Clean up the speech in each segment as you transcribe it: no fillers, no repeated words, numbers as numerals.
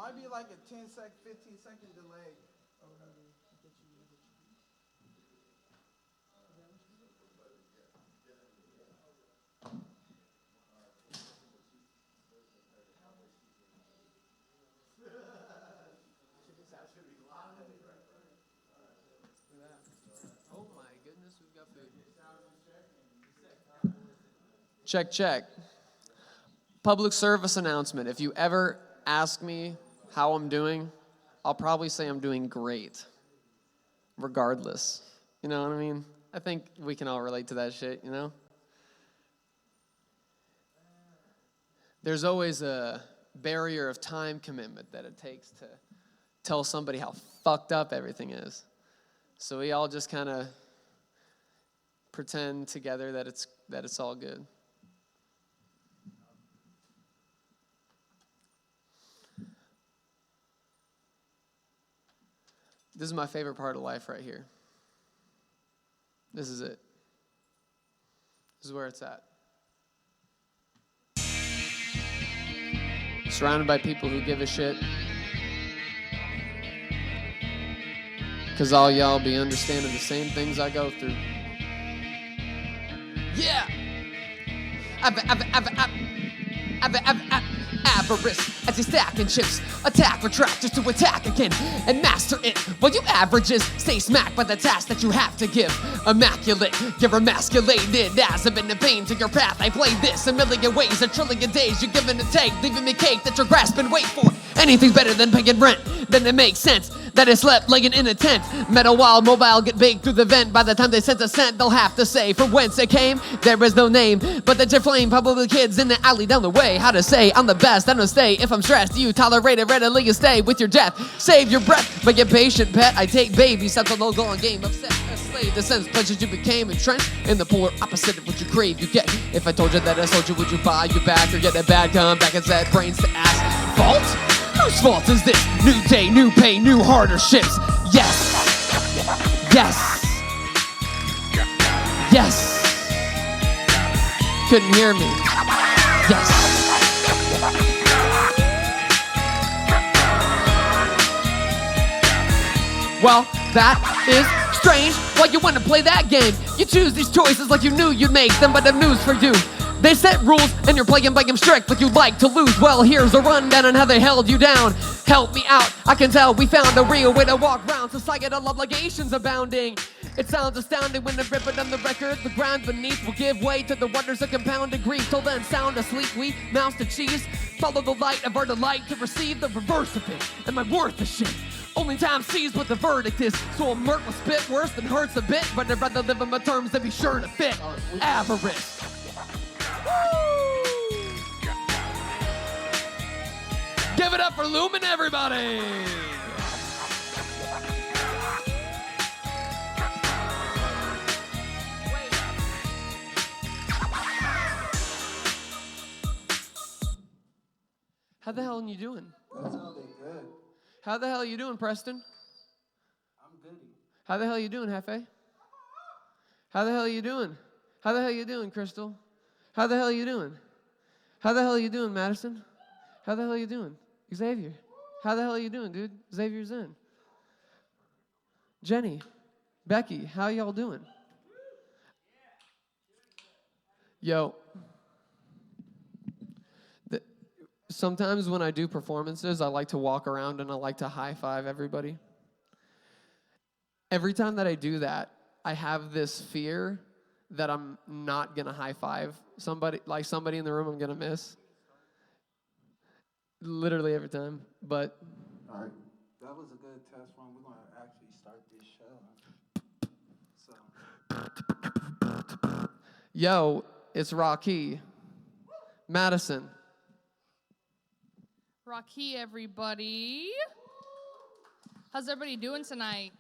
might be like a 15-second delay. Oh my goodness, we've got food. Check, check. Public service announcement. If you ever ask me how I'm doing, I'll probably say I'm doing great. Regardless. You know what I mean? I think we can all relate to that shit, you know? There's always a barrier of time commitment that it takes to tell somebody how fucked up everything is. So we all just kind of pretend together that it's all good. This is my favorite part of life right here. This is it. This is where it's at. Surrounded by people who give a shit. Because all y'all be understanding the same things I go through. Yeah! Avarice as you stacking chips. Attack retractors to attack again and master it. While you averages stay smacked by the task that you have to give. Immaculate, you're emasculated as I'm in the pain to your path. I play this a million ways, a trillion days. You're giving and take, leaving me cake that you're grasping. Wait for anything better than paying rent. Then it makes sense that I slept laying in a tent. Metal while mobile get baked through the vent. By the time they sent a cent, they'll have to say from whence it came. There is no name, but the jet flame. Probably kids in the alley down the way. How to say I'm the best, I don't stay. If I'm stressed, you tolerate it readily and stay with your death. Save your breath, but get patient, pet. I take baby steps on the long game. Upset, a slave, the sense pleasures you became entrenched in the polar opposite of what you crave. You get. If I told you that I sold you, would you buy you back or get a bad comeback and said brains to ass? Fault? Whose fault is this? New day, new pay, new hardships. Yes. Yes. Yes. Couldn't hear me. Yes. Well, that is strange. Why you want to play that game? You choose these choices like you knew you'd make them, but I have news for you. They set rules and you're playing by them strict like you like to lose. Well, here's a rundown on how they held you down. Help me out, I can tell we found a real way to walk around. Societal obligations abounding. It sounds astounding when they rip it on the record. The ground beneath will give way to the wonders of compounded grief. Till then, sound asleep, we mouse to cheese. Follow the light of our delight to receive the reverse of it. Am I worth the shit? Only time sees what the verdict is. So a murk will spit worse than hurts a bit. But I'd rather live on my terms than be sure to fit. Avarice. Give it up for Lumen, everybody! How the hell are you doing? That's really good. How the hell are you doing, Preston? I'm goody. How the hell are you doing, Hefe? How the hell are you doing? How the hell are you doing, Crystal? How the hell are you doing? How the hell are you doing, Madison? How the hell are you doing? Xavier. How the hell are you doing, dude? Xavier's in. Jenny. Becky, how y'all doing? Yo. Sometimes when I do performances, I like to walk around and I like to high-five everybody. Every time that I do that, I have this fear that I'm not going to high-five somebody, like somebody in the room I'm going to miss. Literally every time, but... All right. That was a good test one. We're going to actually start this show. So. Yo, it's Rocky. Madison. Rocky, everybody. How's everybody doing tonight?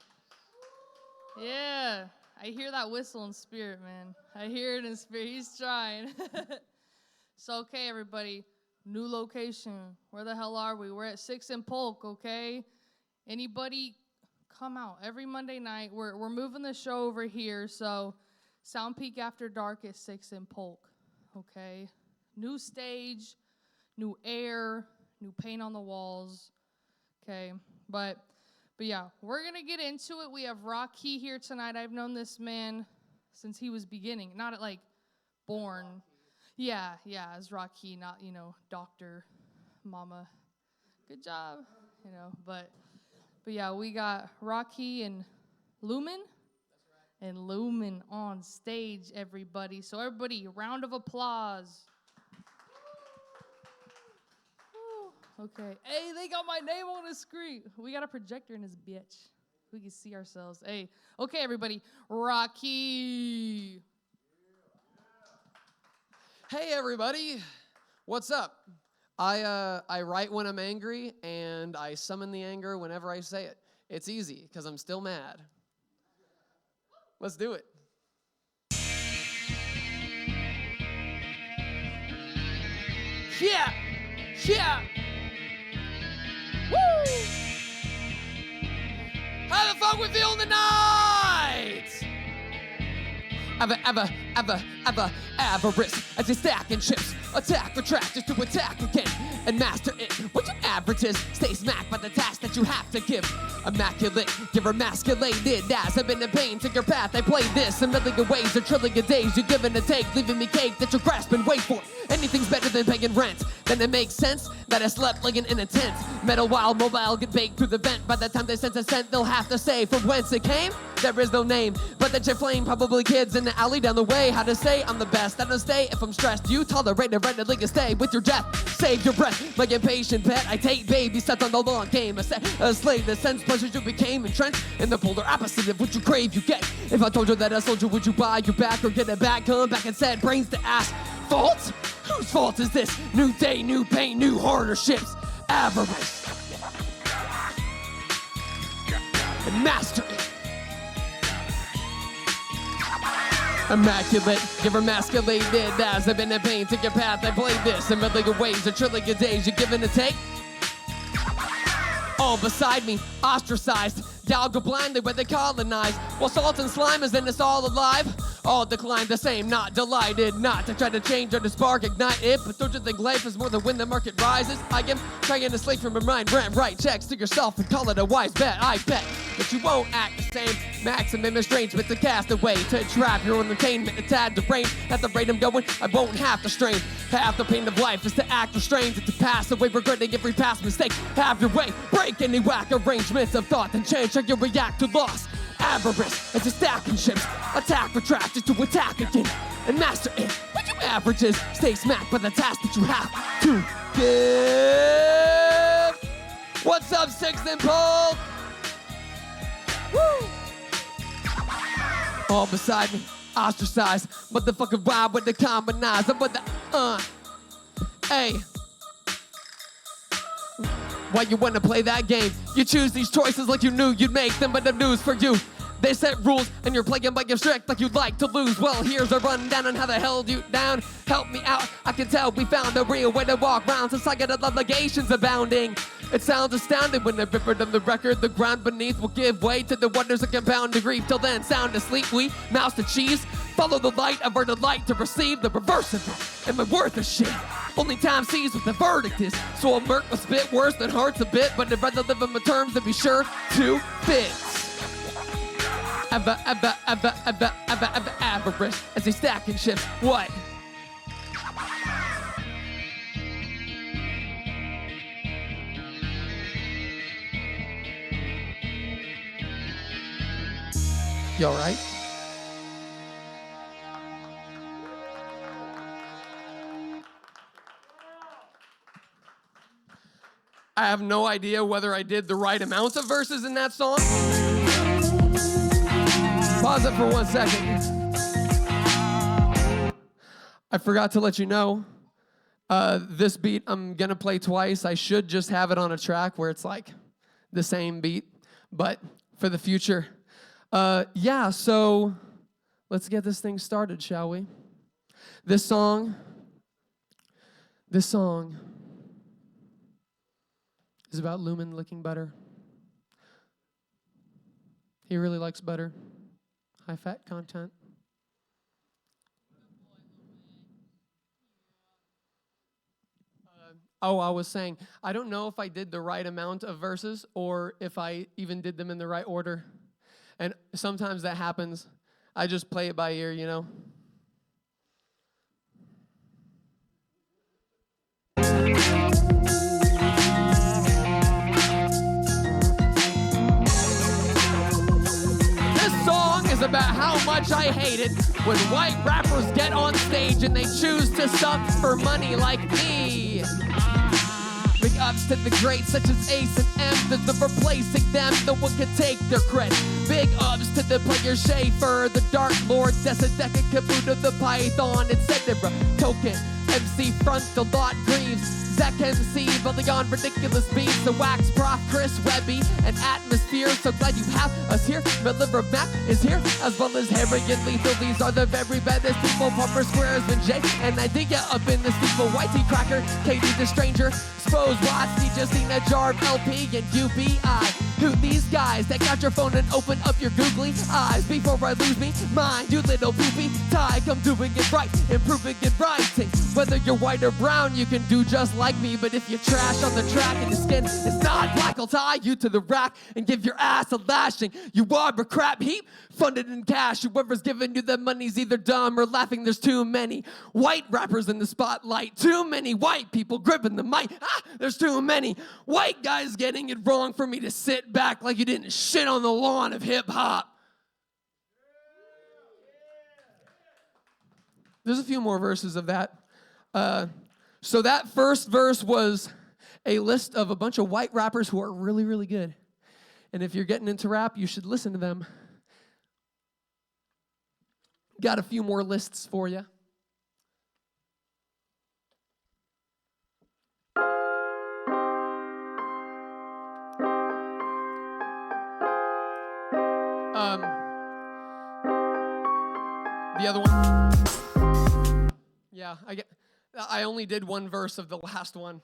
Yeah, I hear that whistle in spirit, man. I hear it in spirit. He's trying. So, okay, everybody. New location. Where the hell are we? We're at 6 in Polk, okay? Anybody come out. Every Monday night, we're moving the show over here, so Sound Peak After Dark at 6 in Polk, okay? New stage, new air, new paint on the walls. Okay, but yeah, we're gonna get into it. We have Rocky here tonight. I've known this man since he was beginning, not like born. Yeah, as Rocky, not Doctor Mama. Good job, But yeah, we got Rocky and Lumen. And Lumen on stage, everybody. So everybody, round of applause. Okay. Hey, they got my name on the screen. We got a projector in this bitch. We can see ourselves. Hey. Okay, everybody. Rocky. Hey, everybody. What's up? I write when I'm angry, and I summon the anger whenever I say it. It's easy, because I'm still mad. Let's do it. Yeah! Yeah! Woo! How the fuck we feeling tonight? Avarice as you stacking chips. Attack, retract, just to attack again and master it. What you averages, stay smacked by the task that you have to give. Immaculate, you're emasculated as I've been in pain. Take your path, I played this a million ways, a trillion days. You give and a take, leaving me cake that you're grasping. Wait for anything's better than paying rent. Then it makes sense that I slept like in a tent. Metal while mobile get baked through the vent. By the time they sense a scent, they'll have to say from whence it came. There is no name, but that your flame probably kids in the alley down the way. How to say I'm the best, I don't stay if I'm stressed. You tolerate it readily can stay with your death. Save your breath, like impatient pet. I take baby steps on the long game. A slave that sends pleasures you became entrenched in the polar opposite of what you crave you get. If I told you that I sold you, would you buy your back or get it back? Come back and said brains to ass. Fault? Whose fault is this? New day, new pain, new hardships. Avarice. And master it. Immaculate, you're emasculated as I've been in pain. Take your path, I played this a million ways, a trillion days. You give and a take. All beside me, ostracized. Y'all go blindly where they colonize. While salt and slime is in us all alive. All decline the same, not delighted. Not to try to change or to spark, ignite it. But don't you think life is more than when the market rises? I am trying to slate from my mind. Write checks to yourself and call it a wise bet. I bet that you won't act the same. Maximum estrangement to cast away. To trap your own entertainment, a tad deranged. At the rate I'm going, I won't have to strain. Half the pain of life is to act restrained. And to pass away, regretting every past mistake. Have your way, break any whack arrangements of thought and change how you react to loss. Avarice as you're stacking chips. Attack, retract, just to attack again and master it. What you averages, stay smacked by the task that you have to give. What's up, Sixth and Polk? Woo! All beside me, ostracized. Motherfucking wild with the combinized. I'm with the, hey. Why you wanna play that game? You choose these choices like you knew you'd make them, but the news for you. They set rules and you're playing by your strict like you'd like to lose. Well, here's a rundown on how they held you down. Help me out, I can tell we found a real way to walk round. Since I got obligations abounding. It sounds astounding when I rivered on the record. The ground beneath will give way to the wonders of compounding grief. Till then, sound asleep, we mouse the cheese. Follow the light of our delight to receive the reverse of it. Am I worth a shit? Only time sees what the verdict is. So I'll murk my spit worse than hurts a bit. But I'd rather live on my terms and be sure to fit. Avarice as they stacking chips. What? You all right? I have no idea whether I did the right amount of verses in that song. Pause it for 1 second. I forgot to let you know, this beat I'm gonna play twice. I should just have it on a track where it's like the same beat, but for the future. Yeah, so let's get this thing started, shall we? This song is about Lumen licking butter. He really likes butter. High fat content. Oh, I was saying, I don't know if I did the right amount of verses or if I even did them in the right order. And sometimes that happens. I just play it by ear, you know. This song is about how much I hate it when white rappers get on stage and they choose to suck for money like me. Big ups to the greats such as Ace and M. There's no replacing them, no one can take their credit. Big ups to the player Schaefer, the Dark Lord, Desadeka, Kabuto, the Python, etc. Token, MC Frontal, Dot Greaves, Zach MC, bully on ridiculous beats, the Wax Prof, Chris Webby, and Atmosphere. So glad you have us here. Miller Mac is here, as well as Harry and Lethal. These are the very baddest people. Pumper Squares and Jay, and Idea up in the steeple. Whitey Cracker, Katie the Stranger, Spose Watts, Justina Jarv, LP, and UBI. Who these guys? Take out your phone and open up your googly eyes before I lose me mind, you little poopy tie. I'm doing it right, improving and writing. Whether you're white or brown, you can do just like me. But if you're trash on the track and your skin is not black, I'll tie you to the rack and give your ass a lashing. You are a crap heap, funded in cash. Whoever's giving you the money's either dumb or laughing. There's too many white rappers in the spotlight. Too many white people gripping the mic. There's too many white guys getting it wrong for me to sit back like you didn't shit on the lawn of hip-hop. There's a few more verses of that. So that first verse was a list of a bunch of white rappers who are really, really good. And if you're getting into rap, you should listen to them. Got a few more lists for you. The other one. Yeah, I only did one verse of the last one.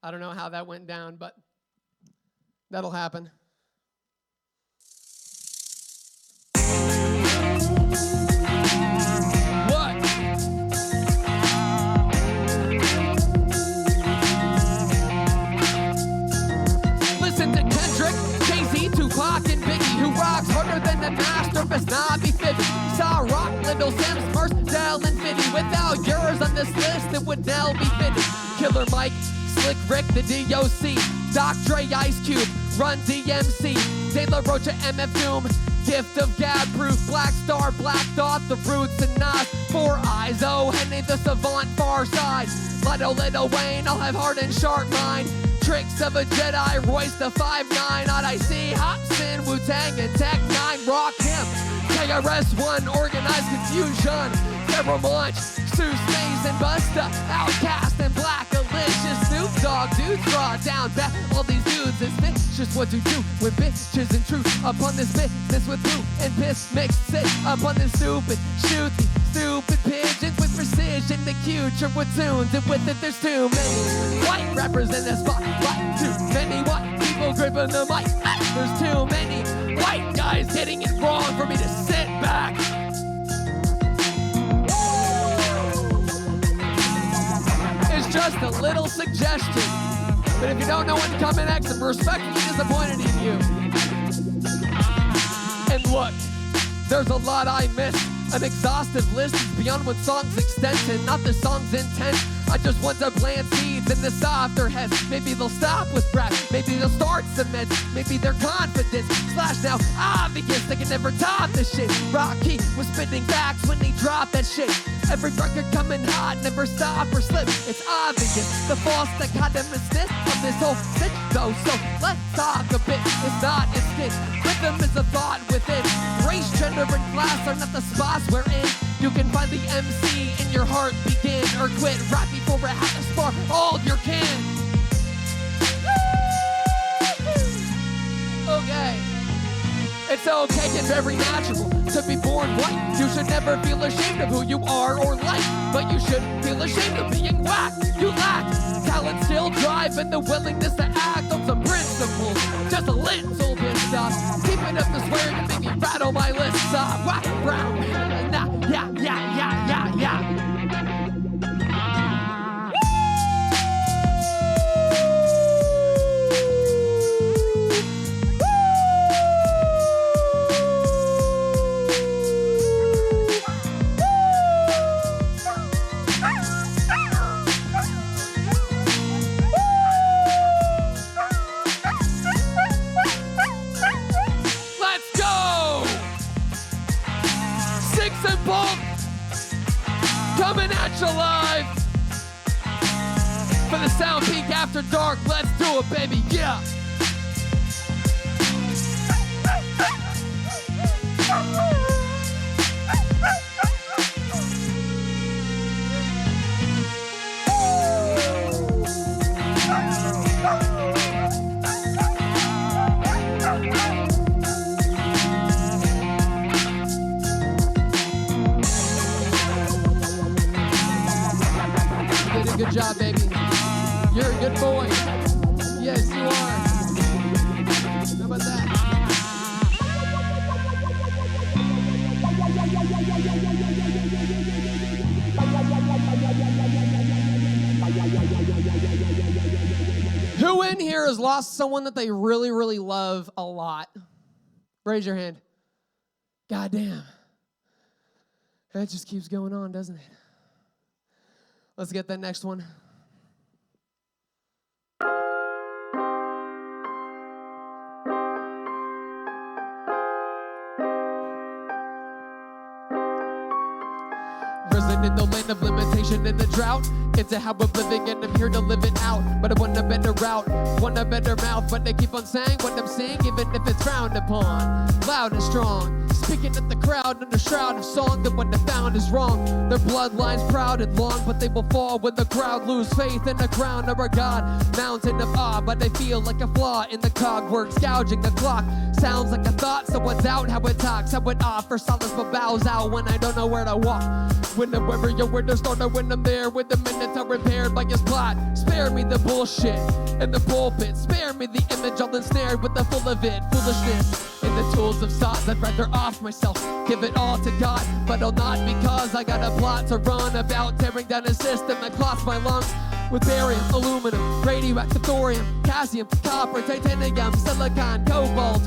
I don't know how that went down, but that'll happen. What? Listen to Kendrick, Jay-Z, Tupac, and Biggie, who rocks harder than the master, best not be 50. Saw Rock, Little Sims, Merce, Dell, and Fitty. Without yours on this list, it would now be fitted. Killer Mike, Slick Rick, the DOC, Doc Dre, Ice Cube, Run DMC, De La Rocha, MF Doom, Gift of Gab, Proof, Black Star, Black Dot, The Roots, and Nas, Four Eyes, Oh, Henny, the Savant, Far Side, Little Wayne, I'll have heart and sharp mind, Tricks of a Jedi, Royce the 5'9", Odd I See, Hobson, Wu-Tang, and Tech 9, Rock Him, KRS-One, Organized Confusion, Terror Munch, Sue Maze and Busta, Outkast and Black Alicious, Snoop Dogg, dudes draw down back. All these dudes is vicious. What to do with bitches and truth upon this business with blue and piss mixed sit upon this stupid, shoot the stupid pigeons with precision. The future with tunes and with it there's too many white rappers in the spotlight. Too many white people gripping the mic. There's too many white guys getting it wrong for me to sit back. Just a little suggestion. But if you don't know what's coming next, I'm respectfully disappointed in you. And look, there's a lot I missed. An exhaustive list is beyond one song's extent and not the song's intent. I just want to plant seeds in the softer heads. Maybe they'll stop with rap. Maybe they'll start cement. Maybe their confidence slash now obvious. They can never top this shit. Rocky was spitting facts when he dropped that shit. Every record coming hot, never stop or slip. It's obvious the false dichotomousness of this whole shit though. So let's talk a bit. It's not instant. Rhythm is a thought within. Race, gender, and class are not the spots we're in. You can find the MC in your heart begin or quit right before it has to spar all your kin. Okay. It's okay and very natural to be born white. You should never feel ashamed of who you are or like, but you shouldn't feel ashamed of being whack. You lack talent, skill, drive, and the willingness to act on some principles. Just a little bit stuff. Keep it up this way to make me rattle my lists off. White, brown, nah, yeah. After Dark, let's do it, baby, yeah. You did a good job, baby. You're a good boy. Yes, you are. How about that? Who in here has lost someone that they really, really love a lot? Raise your hand. Goddamn. That just keeps going on, doesn't it? Let's get that next one. Risen in the land of limitation and the drought. It's a how I'm living and I'm here to live it out. But I want a better route, want a better mouth. But they keep on saying what I'm saying, even if it's frowned upon. Loud and strong, speaking at the crowd under shroud of song that what they found is wrong. Their bloodline's proud and long, but they will fall when the crowd lose faith in the crown of our God. Mountain of awe, but they feel like a flaw in the cogworks, gouging the clock. Sounds like a thought, so I doubt how it talks. I went off for solace, but bows out when I don't know where to walk. When I'm wherever you're where to start, or when I'm there with the minutes are repaired by his plot. Spare me the bullshit and the pulpit. Spare me the image all ensnared with the full of it. Foolishness in the tools of sauce. I'd rather off myself, give it all to God. But I'll not because I got a plot to run about tearing down a system that clots my lungs. With barium, aluminum, radioactive thorium, calcium, copper, titanium, silicon, cobalt,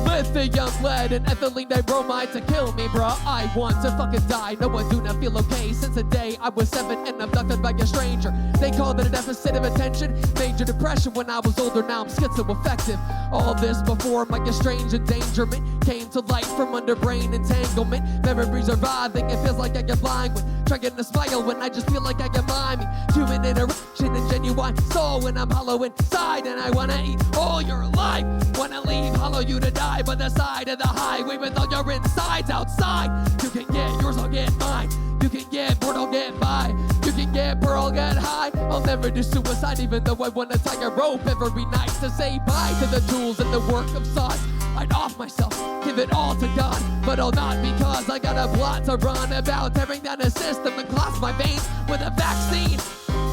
lithium, lead, and ethylene dibromide to kill me, bruh. I want to fucking die. No, I do not feel okay since the day I was 7 and abducted by a stranger. They called it a deficit of attention, major depression when I was older. Now I'm schizoaffective. All this before my strange endangerment came to light from under brain entanglement. Memories are writhing. It feels like I get blind when trying to smile when I just feel like I get miming. Human interaction and genuine soul when I'm hollow inside and I wanna eat all your life. Wanna leave hollow you to die by the side of the highway with all your insides outside. You can get yours, I'll get mine. You can get bored, I'll get by. You can get poor, I'll get high. I'll never do suicide even though I wanna tie a rope every night to say bye to the tools and the work of sauce. I'd off myself, give it all to God, but I'll not because I got a plot to run about tearing down a system that clots my veins with a vaccine.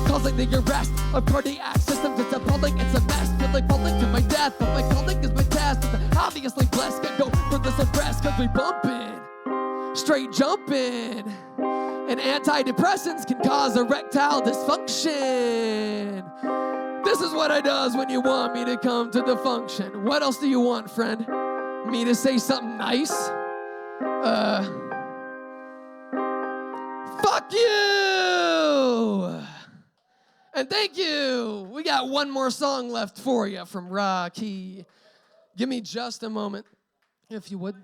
Causing the arrest of cardiac systems, it's appalling, it's a mess. Feel like falling to my death, but my calling is my test. But obviously blessed, can go for this unrest, cause we bumpin', straight jumpin'. And antidepressants can cause erectile dysfunction. This is what I does when you want me to come to the function. What else do you want, friend? Me to say something nice? Fuck you! And thank you. We got one more song left for you from Rocky. Give me just a moment, if you would.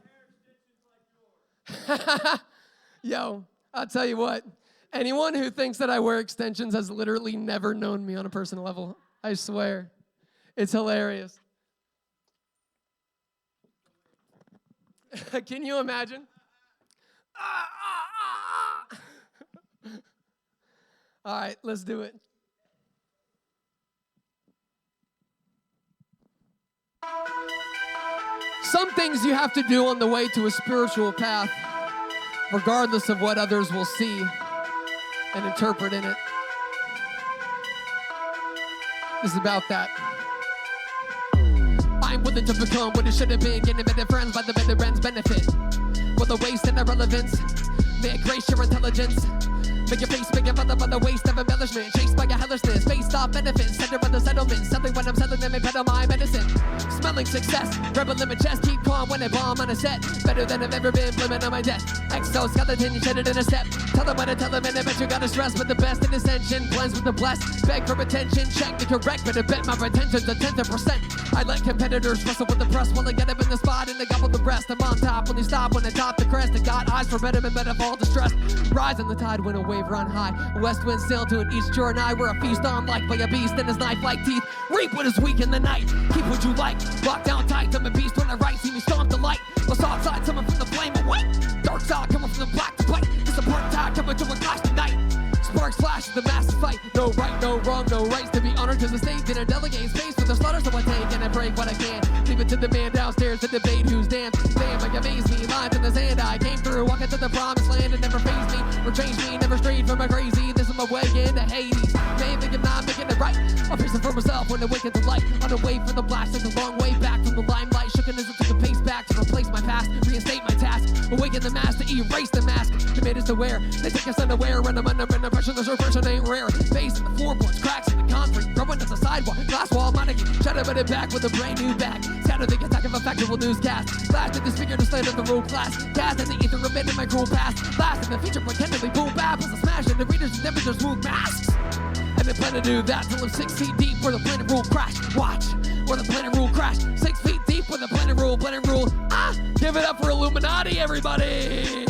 Yo, I'll tell you what. Anyone who thinks that I wear extensions has literally never known me on a personal level. I swear. It's hilarious. Can you imagine? All right, let's do it. Some things you have to do on the way to a spiritual path, regardless of what others will see and interpret in it. It's about that. I'm willing to become what it should have been, getting better friends by the better ends benefit. Will the waste and irrelevance make grace your intelligence? Make your face bigger by the waste of embellishment. Chased by your hellishness, based off benefits, center of the settlement. Selling when I'm selling them and pedal my medicine. Smell Battling success, rebel in my chest, keep calm when I bomb on a set. Better than I've ever been, blimmin' on my desk. Exoskeleton, you shed it in a step. Tell them what I tell them, and I bet you gotta stress. But the best in ascension blends with the blessed. Beg for attention, check the correct, but I bet my retention's a 10%. I let competitors wrestle with the press while I get up in the spot and I gobble the rest. I'm on top when they stop, when I top the crest. I got eyes for betterment, but of all distress. Rise on the tide when a wave run high. West wind sail to an east shore, and I wear a feast on like by a beast and his knife-like teeth. Reap what is weak in the night. Keep what you like. Lock down tight. I'm a beast when I write. See me stomp the light. Lost outside, someone from the flame away. Dark side coming from the black to white. Disappointing tide coming to a clash tonight. Sparks flash, the massive fight. No right, no wrong, no rights to be honored to the state. Didn't delegate space for the slaughter, so I take and I break what I can. Leave it to the man downstairs to debate who's damn. Damn, like amaze me. Lines in the sand, I came through, walking to the promised land and never phased me. Or changed me, never strayed from my crazy. This is my way into Hades. May think I'm not making it right. I'm facing for myself when I wake into light. On the way for the blast, it's a long way back from the limelight. Shooken as it took a pace back to replace my past, reinstate my task. Awaken the mask to erase the mask. Commit is aware, they take us unaware. And I'm under pressure, this repression ain't rare. Face in the floorboards, cracks in the concrete. Growing at the sidewalk, glass wall monarchy. Shadow it back with a brand new bag. Scatter the attack of a factual newscast. Flash at this figure to slant of the rule class. Cast in the ether, abandon my cruel past. Last in the future, pretendedly boom bap. Plus a smash in the readers and never just move masks. And they plan to do that till I'm 6 feet deep where the planet rule crash. Watch, where the planet rule crash. 6 feet deep where the planet rule. Ah, give it up for Illuminati, everybody.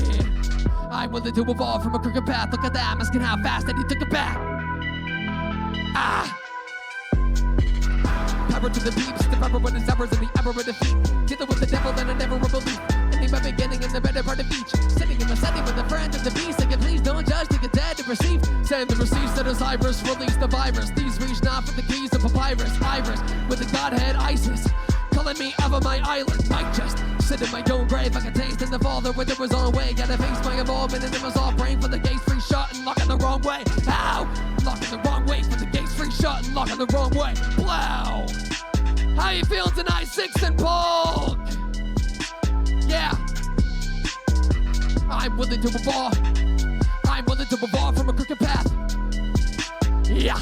I'm willing to evolve from a crooked path. Look at that, I'm asking how fast that he took it back. Ah. Power to the peeps, the rubber when it's hours and the hour of defeat. Together with the devil, then I never will believe. Ending my beginning in the better part of each. Sitting in the setting with the friend of the beast. Again, please don't judge, take it dead to receive. Send the receipts to the Cyrus, release the virus. These reach not for the keys of papyrus. Iris with the godhead Isis. Calling me out of my island, might just sit in my own grave. I can taste in the father when it was on way. Gotta face my involvement and it was all brain for the gates free shot and locking the wrong way. How? Locking the wrong way for the gates free shot and locking the wrong way. Blow! How you feeling tonight, Six and Polk? Yeah. I'm willing to evolve. I'm willing to evolve from a crooked path. Yeah.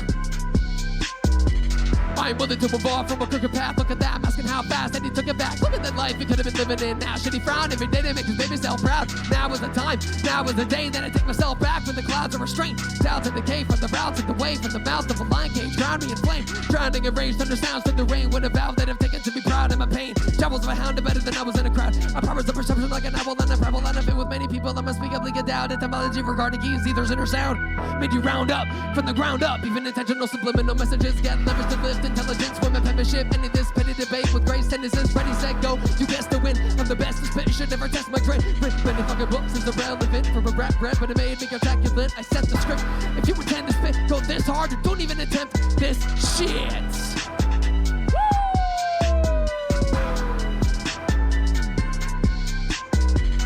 I'm willing to evolve from a crooked path. Look at that, I'm asking how fast, and he took it back. Look at that life he could have been living in now. Should he frown every day to make his baby self proud? Now is the time, now is the day that I take myself back from the clouds of restraint. Down to the cave, from the route, took the way from the mouth of a lion cage. Drown me in flame, drowning in rage, thunder sounds through the rain. When a vow that I've taken to be proud of my pain. Travels of a hound better than I was in a crowd. I promise the perception like an apple and a rebel. And I've been with many people that must speak up, leak it down. Etymology regarding keys, ethers, inner sound. Made you round up, from the ground up. Even intentional subliminal messages get leverage to lift intelligence, women, penmanship, any of this petty debate with grace, sentences, ready, set, go. You guess the win. I'm the best, this spit should never test my grit. Many fucking books is irrelevant from a rap bread, but it made me calculate. I set the script. If you intend to spit, go this hard, or don't even attempt this shit.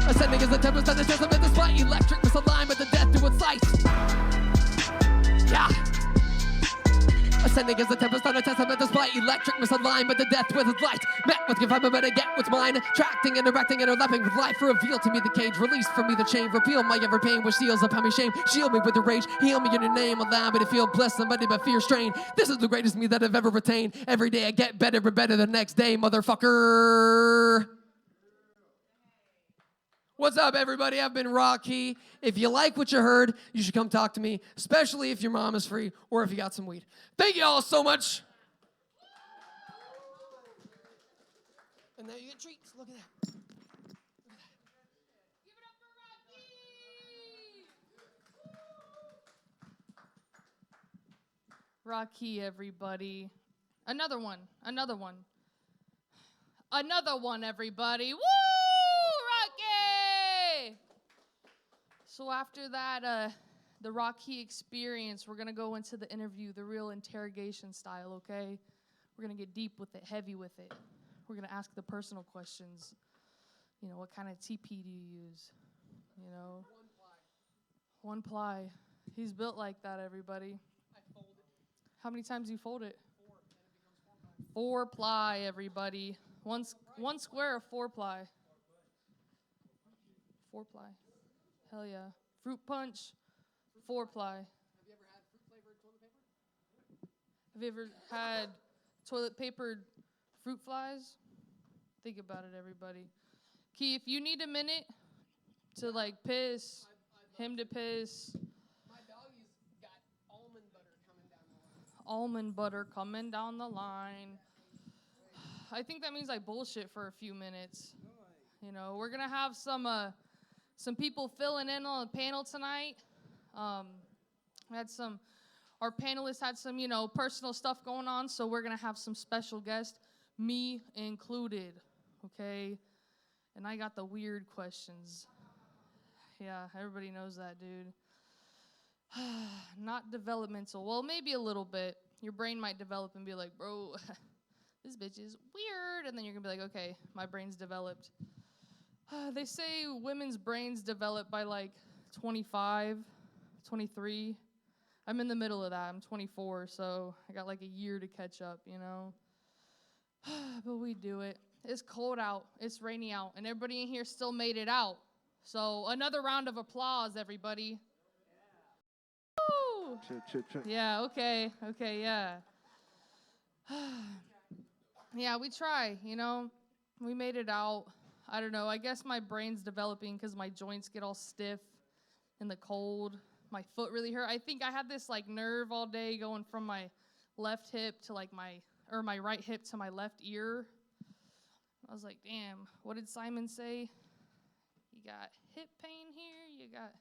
Ascending as a tempest on the testament, the spite electric misaligned with the death to its sight. Yeah. Ascending as a tempest on a testament, despite electric misaligned with the death with its light. Met with confinement, but I get what's mine. Attracting, interacting, interlapping with life. Reveal to me the cage, release from me the chain. Repeal my every pain, which seals upon me shame. Shield me with the rage, heal me in your name. Allow me to feel blessed, somebody but fear strain. This is the greatest me that I've ever retained. Every day I get better and better the next day, motherfucker. What's up, everybody? I've been Rocky. If you like what you heard, you should come talk to me, especially if your mom is free or if you got some weed. Thank you all so much. And now you get treats. Look at that. Give it up for Rocky! Rocky, everybody. Another one, everybody. Woo! Rocky! So after that, the Rocky experience, we're going to go into the interview, the real interrogation style, okay? We're going to get deep with it, heavy with it. We're going to ask the personal questions. You know, what kind of TP do you use? You know? One ply. He's built like that, everybody. I fold it. How many times do you fold it? 4, and it becomes 4 ply. 4 ply, everybody. One square of 4 ply. 4 ply. Hell yeah. Fruit punch, 4 ply. Have you ever had fruit-flavored toilet paper? Have you ever had toilet papered fruit flies. Think about it, everybody. Key, if you need a minute to like piss, him to piss. My doggy's got almond butter coming down the line. Almond butter coming down the line. I think that means I bullshit for a few minutes. You know, we're gonna have some people filling in on the panel tonight. Our panelists had some, you know, personal stuff going on, so we're gonna have some special guests, me included, okay? And I got the weird questions. Yeah, everybody knows that, dude. Not developmental. Well, maybe a little bit. Your brain might develop and be like, bro, this bitch is weird. And then you're gonna be like, okay, my brain's developed. They say women's brains develop by like 25, 23. I'm in the middle of that. I'm 24, so I got like a year to catch up, you know? But we do it. It's cold out. It's rainy out. And everybody in here still made it out. So another round of applause, everybody. Woo! Chip. Yeah, okay, yeah. Yeah, we try, you know. We made it out. I don't know. I guess my brain's developing because my joints get all stiff in the cold. My foot really hurt. I think I had this like nerve all day going from my left hip to like my right hip to my left ear. I was like, damn, what did Simon say? You got hip pain here? You got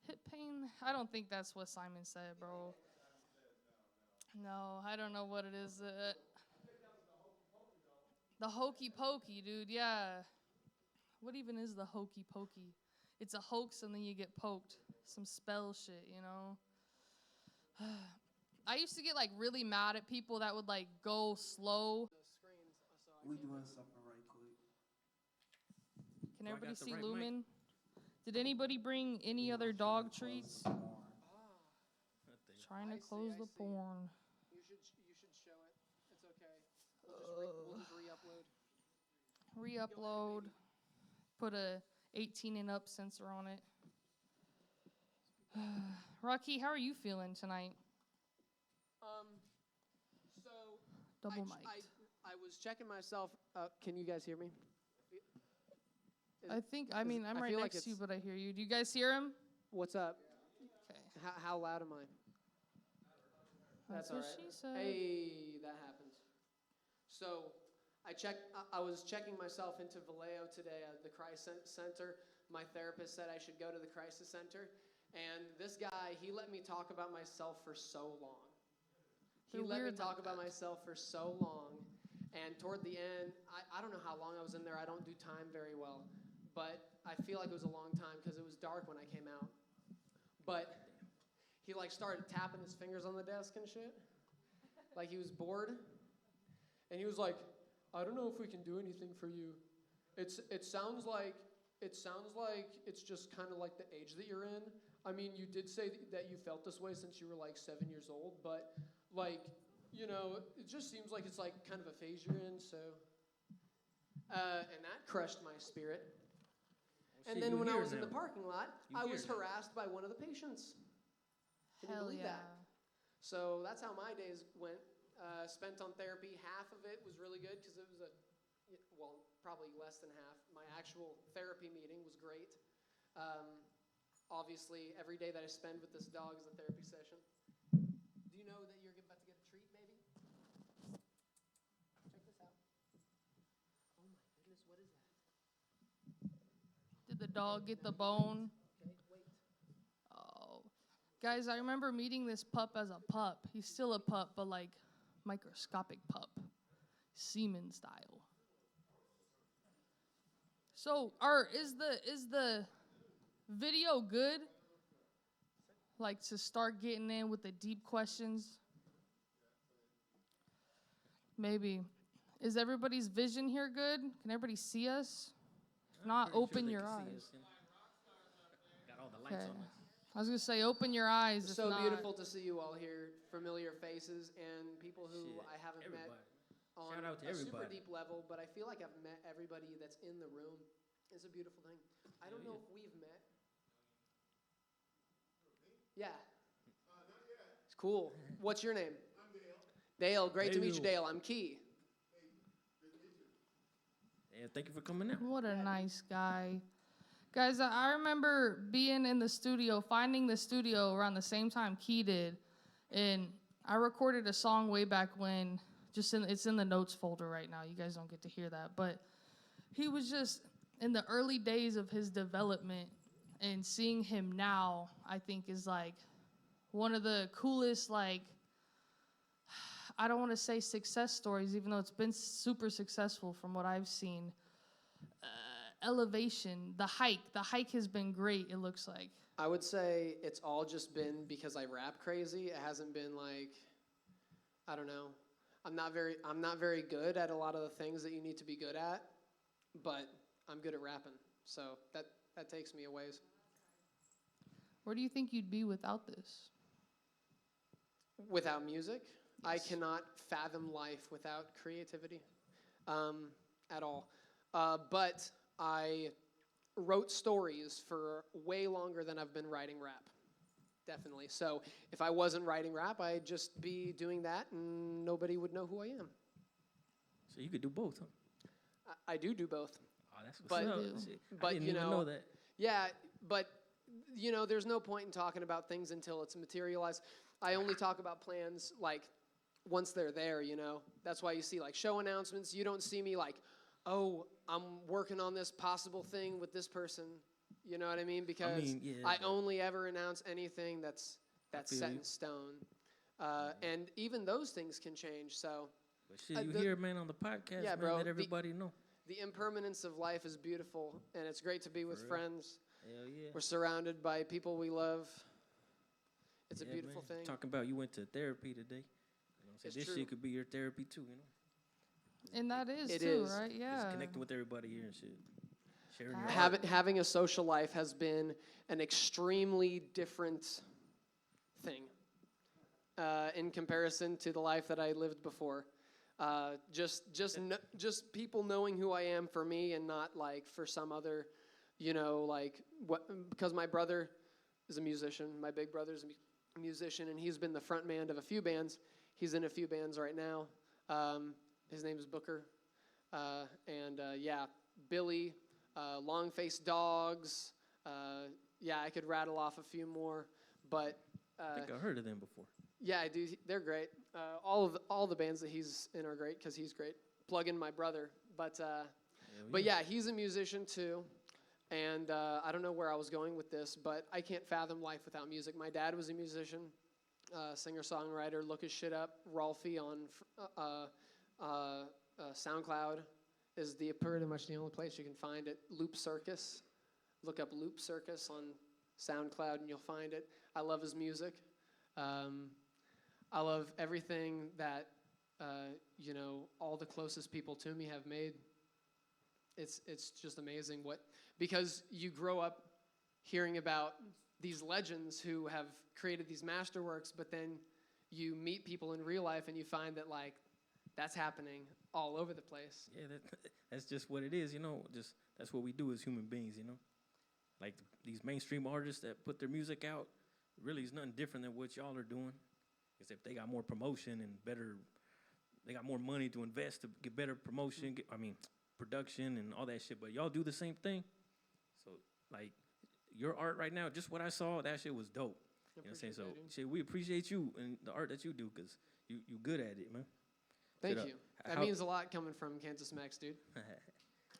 hip pain? I don't think that's what Simon said, bro. No, I don't know what it is. The hokey pokey, dude, yeah. What even is the hokey pokey? It's a hoax and then you get poked. Some spell shit, you know? I used to get like really mad at people that would like go slow. We doing something right quick. Can everybody see Lumen? Did anybody bring any other dog treats? Trying to close the porn. You should show it. It's okay. We'll just re-upload. Re-upload. Put a 18 and up sensor on it. Rocky, how are you feeling tonight? So Double mic. I was checking myself. Can you guys hear me? I'm right feel next like to you, but I hear you. Do you guys hear him? What's up? Okay. How loud am I? That's all what right. she said. Hey, that happens. So I was checking myself into Vallejo today at the Crisis Center. My therapist said I should go to the Crisis Center. And this guy, he let me talk about myself for so long. He let me talk about myself for so long. And toward the end, I don't know how long I was in there. I don't do time very well. But I feel like it was a long time because it was dark when I came out. But he like started tapping his fingers on the desk and shit. Like he was bored. And he was like, I don't know if we can do anything for you. It sounds like it's just kind of like the age that you're in. I mean, you did say that you felt this way since you were like 7 years old, but like, you know, it just seems like it's like kind of a phase you're in, so. And that crushed my spirit. And then when I was in the parking lot, I was harassed by one of the patients. Can you believe that? So that's how my days went. Spent on therapy. Half of it was really good because it was probably less than half. My actual therapy meeting was great. Obviously, every day that I spend with this dog is a therapy session. Do you know that you're about to get a treat, maybe? Check this out. Oh my goodness, what is that? Did the dog get the bone? Okay, wait. Oh. Guys, I remember meeting this pup as a pup. He's still a pup, but like microscopic pup. Semen style. So, is the video good? Like to start getting in with the deep questions? Maybe. Is everybody's vision here good? Can everybody see us? If not, open your eyes. Got all the lights on us. I was gonna say, open your eyes. It's so beautiful to see you all here, familiar faces and people who I haven't met on a super deep level, but I feel like I've met everybody that's in the room. It's a beautiful thing. I don't know if we've met. Yeah. Not yet. It's cool. What's your name? I'm Dale. Dale, great to meet you, Dale. I'm Key. Yeah, thank you for coming out. What a nice guy. Guys, I remember being in the studio, finding the studio around the same time Key did. And I recorded a song way back when, it's in the notes folder right now. You guys don't get to hear that. But he was just in the early days of his development, and seeing him now, I think, is like one of the coolest, like, I don't want to say success stories, even though it's been super successful from what I've seen. Elevation, the hike has been great, it looks like. I would say it's all just been because I rap crazy. It hasn't been like, I don't know. I'm not very good at a lot of the things that you need to be good at, but I'm good at rapping. So that takes me a ways. Where do you think you'd be without this? Without music, I cannot fathom life without creativity at all. But I wrote stories for way longer than I've been writing rap. Definitely. So if I wasn't writing rap, I'd just be doing that and nobody would know who I am. So you could do both, huh? I do both. Oh, that's what's But- up. You do. Shit, but, I didn't you even know, know that. Yeah, but, there's no point in talking about things until it's materialized. I only talk about plans, like, once they're there, That's why you see, like, show announcements. You don't see me like, oh, I'm working on this possible thing with this person. You know what I mean? Because I only ever announce anything that's set in stone. And even those things can change, so. But shit, you hear, man, on the podcast, Yeah, man, bro, let everybody know. The impermanence of life is beautiful, and it's great to be with friends. Hell yeah. We're surrounded by people we love. It's a beautiful thing. Talking about you went to therapy today. You know, so It's this true. shit could be your therapy too, And that is It too, is. right? Yeah. Just connecting with everybody here and shit. Sharing your Having a social life has been an extremely different thing in comparison to the life that I lived before. Just people knowing who I am for me and not like for some other, because my brother is a musician. My big brother's a musician, and he's been the front man of a few bands. He's in a few bands right now. His name is Booker. Billy, Long-Faced Dogs. I could rattle off a few more, but I think I heard of them before. yeah, I do. They're great. All the bands that he's in are great because he's great. Plug in my brother, but he's a musician too. And I don't know where I was going with this, but I can't fathom life without music. My dad was a musician, singer-songwriter. Look his shit up. Rolfie on SoundCloud is pretty much the only place you can find it. Loop Circus. Look up Loop Circus on SoundCloud and you'll find it. I love his music. I love everything that, all the closest people to me have made. It's just amazing because you grow up hearing about these legends who have created these masterworks, but then you meet people in real life and you find that, like, that's happening all over the place. Yeah, that's just what it is, Just that's what we do as human beings, Like these mainstream artists that put their music out, really is nothing different than what y'all are doing. Except they got more promotion and they got more money to invest to get better promotion, production and all that shit. But y'all do the same thing. So, like, your art right now, just what I saw, that shit was dope. You know what I'm saying? So, shit, we appreciate you and the art that you do because you good at it, man. Thank you. That means a lot coming from Kansas Max, dude.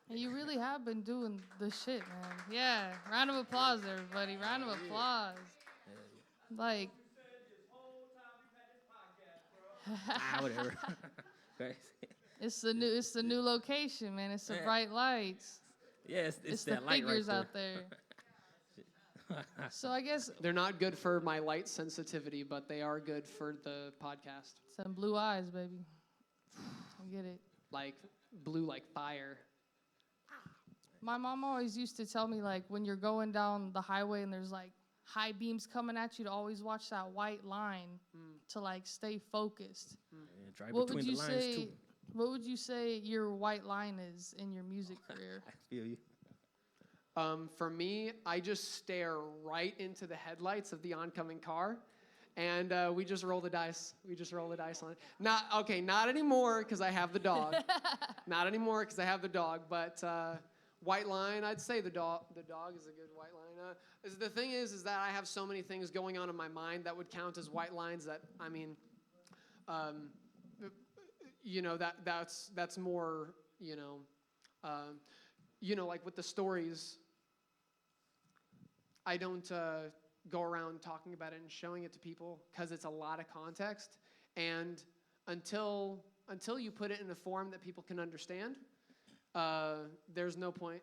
And you really have been doing the shit, man. Yeah. Round of applause, everybody. Round of applause. Like. Whatever. Right. It's the new location, man. It's the bright lights. Yeah, it's the that light figures right out there. So I guess They're not good for my light sensitivity, but they are good for the podcast. some blue eyes, baby. I get it. Like blue like fire. My mom always used to tell me, like, when you're going down the highway and there's, like, high beams coming at you, to always watch that white line to, like, stay focused. Yeah, drive between the lines, too. What would you say your white line is in your music career? I feel you. For me, I just stare right into the headlights of the oncoming car, and we just roll the dice. We just roll the dice on it. Not anymore because I have the dog. Not anymore because I have the dog. But white line, I'd say the dog is a good white line. The thing is that I have so many things going on in my mind that would count as white lines. That I mean, that's more like with the stories. I don't go around talking about it and showing it to people because it's a lot of context, and until you put it in a form that people can understand, there's no point.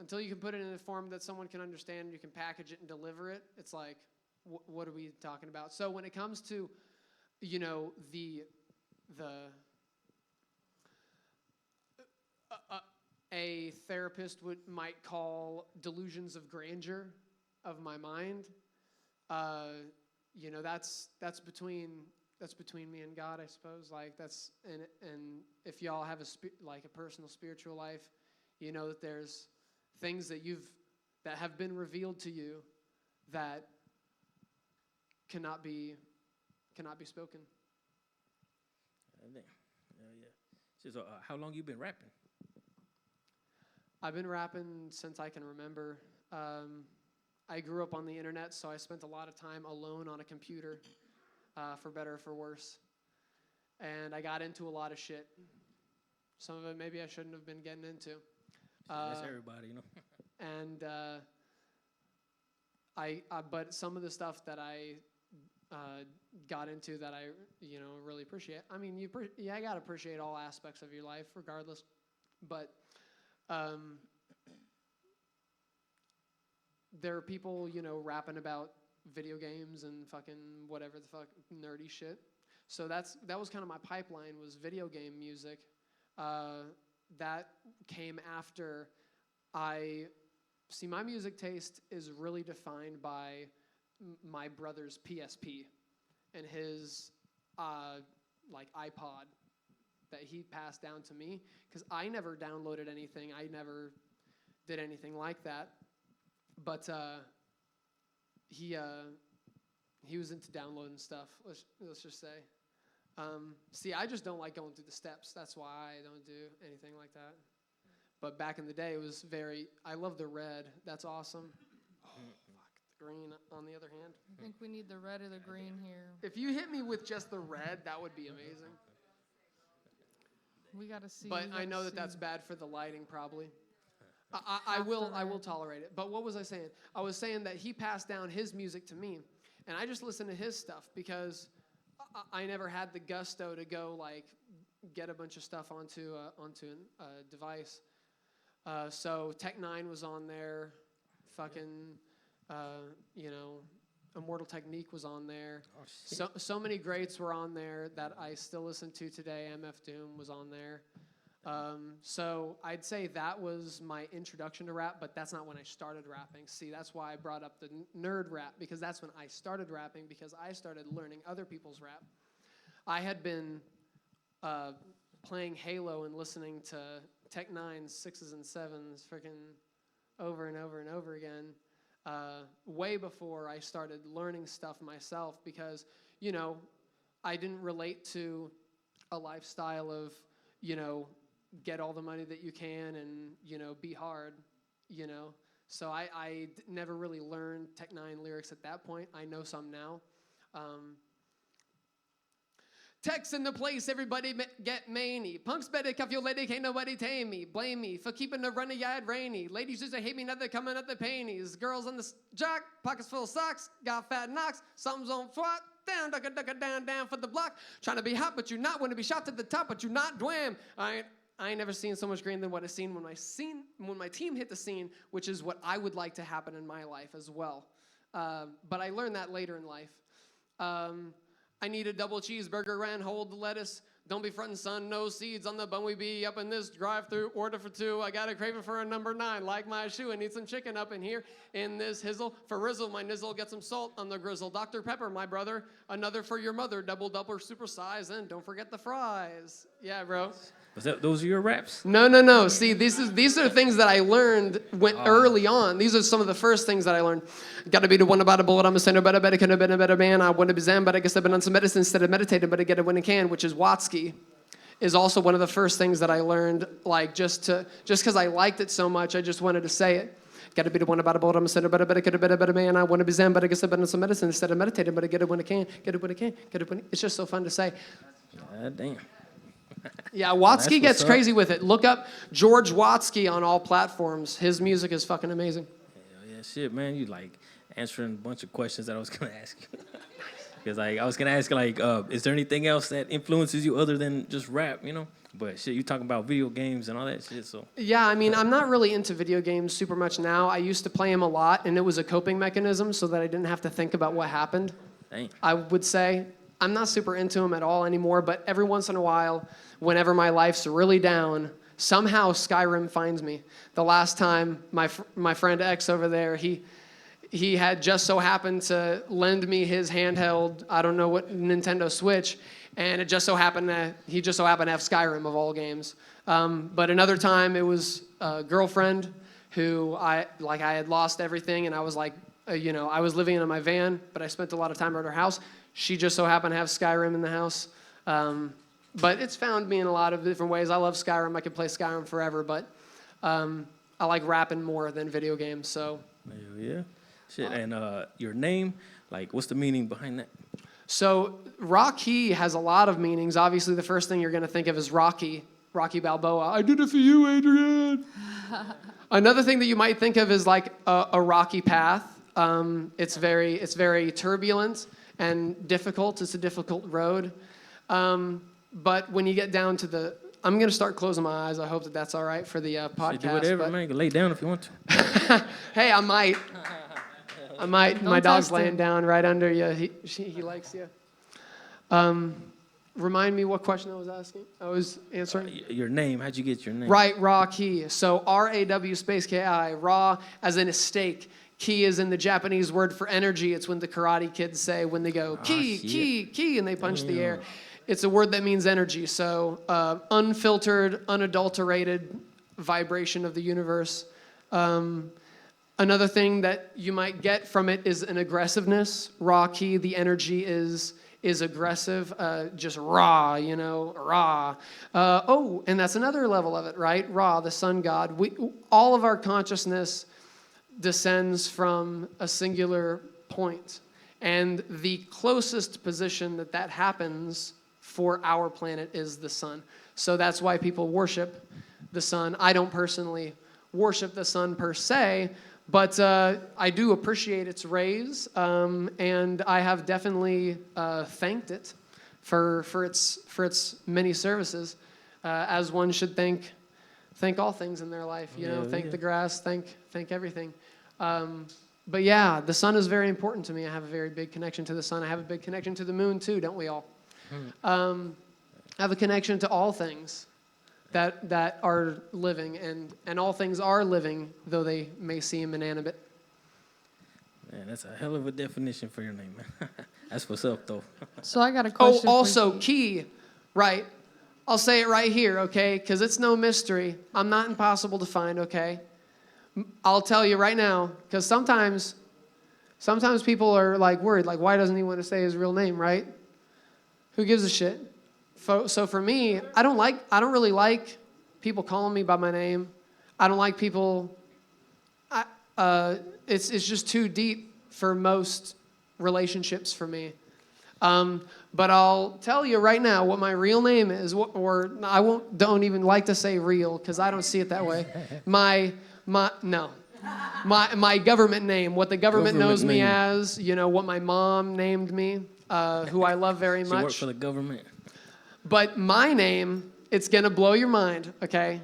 Until you can put it in a form that someone can understand, you can package it and deliver it. It's like, what are we talking about? So when it comes to, a therapist might call delusions of grandeur of my mind. That's between me and God, I suppose. Like and if y'all have a personal spiritual life, you know that there's things that have been revealed to you that cannot be spoken. Yeah. So, how long you been rapping? I've been rapping since I can remember. I grew up on the internet, so I spent a lot of time alone on a computer, for better or for worse. And I got into a lot of shit. Some of it maybe I shouldn't have been getting into. That's everybody, And but some of the stuff that I got into that I really appreciate. I mean, I gotta appreciate all aspects of your life, regardless. But there are people, rapping about video games and fucking whatever the fuck nerdy shit. So that was kind of my pipeline, was video game music. That came after my music taste is really defined by my brother's PSP and his iPod that he passed down to me, because I never downloaded anything. I never did anything like that. But he was into downloading stuff. Let's just say. I just don't like going through the steps. That's why I don't do anything like that. But back in the day, it was I love the red. That's awesome. Oh, fuck. The green, on the other hand. I think we need the red or the green here. If you hit me with just the red, that would be amazing. We gotta see. But I know that's bad for the lighting, probably. I will tolerate it. But what was I saying? I was saying that he passed down his music to me, and I just listened to his stuff because I never had the gusto to go get a bunch of stuff onto a device. So Tech 9 was on there, fucking, Immortal Technique was on there. Oh, so many greats were on there that I still listen to today. MF Doom was on there. So I'd say that was my introduction to rap, but that's not when I started rapping. See, that's why I brought up the nerd rap, because that's when I started rapping, because I started learning other people's rap. I had been playing Halo and listening to Tech 9's 6s and 7s freaking over and over and over again, way before I started learning stuff myself, because, I didn't relate to a lifestyle of, get all the money that you can and, be hard, So I never really learned Tech 9 lyrics at that point. I know some now. Tech's in the place, everybody get maney. Punks better cuff your lady, can't nobody tame me. Blame me for keeping the runny yard rainy. Ladies used to hate me, now they're coming at the panties. Girls on the jock, pockets full of socks, got fat knocks, something's on swat. Down, ducka, down for the block. Trying to be hot, but you're not. Want to be shot to the top, but you're not. Dwam. I ain't never seen so much green than what I seen when my team hit the scene, which is what I would like to happen in my life as well. But I learned that later in life. I need a double cheeseburger and hold the lettuce. Don't be frontin', son, no seeds on the bun. We be up in this drive-through, order for two. I got a craving for a number 9, like my shoe. I need some chicken up in here in this hizzle. For rizzle, my nizzle, get some salt on the grizzle. Dr. Pepper, my brother, another for your mother. Double, super size, and don't forget the fries. Yeah, bro. Those are your raps? No. See, these are things that I learned early on. These are some of the first things that I learned. Gotta be the one about a bullet. I'm a center, better, could have been a better man. I want to be Zen, but I guess I've been on some medicine instead of meditating, but I get it when I can, which is Watsky. Is also one of the first things that I learned, like just because I liked it so much, I just wanted to say it. Got to be the one about a bullet. I'm a center, better, could have been a better man. I want to be Zen, but I guess I've been on some medicine instead of meditating, but I get it when I can, get it when I can, get it when it's just so fun to say. God damn. Yeah, Watsky That's gets what's up. crazy with it. Look up George Watsky on all platforms. His music is fucking amazing. Yeah, shit, man. You like answering a bunch of questions that I was gonna ask you. Because like I was gonna ask like, is there anything else that influences you other than just rap? You know. But shit, you talking about video games and all that shit. So Yeah, I mean, I'm not really into video games super much now. I used to play them a lot, and it was a coping mechanism so that I didn't have to think about what happened. dang. I would say I'm not super into them at all anymore, but every once in a while, whenever my life's really down, somehow Skyrim finds me. The last time my friend X over there, he had just so happened to lend me his handheld, I don't know what, Nintendo Switch, and he just so happened to have Skyrim of all games. But another time it was a girlfriend who I had lost everything, and I was like, I was living in my van, but I spent a lot of time at her house. She just so happened to have Skyrim in the house. But it's found me in a lot of different ways. I love Skyrim. I could play Skyrim forever, but I like rapping more than video games. So. Hell yeah. Shit, and your name, like, what's the meaning behind that? So Rocky has a lot of meanings. Obviously, the first thing you're going to think of is Rocky Balboa. I did it for you, Adrian. Another thing that you might think of is like a rocky path. It's very turbulent and difficult. It's a difficult road. But when you get down to I'm going to start closing my eyes. I hope that that's all right for the podcast. Do whatever, man. You can lay down if you want to. Hey, I might. Don't My dog's test laying him. down right under you. He likes you. Remind me what question I was answering. Your name. How'd you get your name? Right, raw key. So R-A-W space K-I. Raw as in a steak. Ki is in the Japanese word for energy. It's when the Karate Kids say when they go ki, shit. ki, and they punch the air. It's a word that means energy. So unfiltered, unadulterated vibration of the universe. Another thing that you might get from it is an aggressiveness. Raw key, the energy is aggressive, just raw, raw. And that's another level of it, right? Ra, the sun god. All of our consciousness descends from a singular point. And the closest position that happens for our planet is the sun. So that's why people worship the sun. I don't personally worship the sun per se, but I do appreciate its rays, and I have definitely thanked it for its many services, as one should thank all things in their life. Thank the grass, thank everything. But yeah, the sun is very important to me. I have a very big connection to the sun. I have a big connection to the moon too, don't we all? I have a connection to all things that are living, and all things are living, though they may seem inanimate. Man, that's a hell of a definition for your name, man. That's what's up, though. So I got a question. Oh, also, for you. key, right? I'll say it right here, okay? Because it's no mystery. I'm not impossible to find, okay? I'll tell you right now, because sometimes people are like worried, like, why doesn't he want to say his real name, right? Who gives a shit? So for me, I don't really like people calling me by my name. I don't like people. It's just too deep for most relationships for me. But I'll tell you right now what my real name is, don't even like to say real because I don't see it that way. My government name, what the government knows me as, what my mom named me, who I love very much. She worked for the government. But my name, it's going to blow your mind, okay?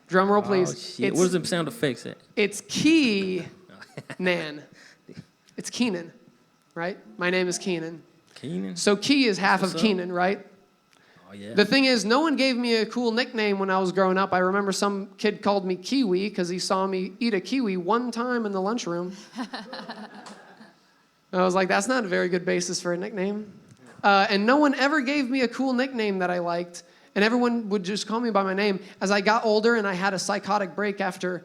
Drum roll, please. Oh, shit. Where's the sound effects at? It's Keenan. It's Keenan, right? My name is Keenan. Keenan? So Key is half of What's up? Keenan, right? Oh, yeah. The thing is, no one gave me a cool nickname when I was growing up. I remember some kid called me Kiwi because he saw me eat a kiwi one time in the lunchroom. I was like, that's not a very good basis for a nickname. And no one ever gave me a cool nickname that I liked. And everyone would just call me by my name. As I got older and I had a psychotic break after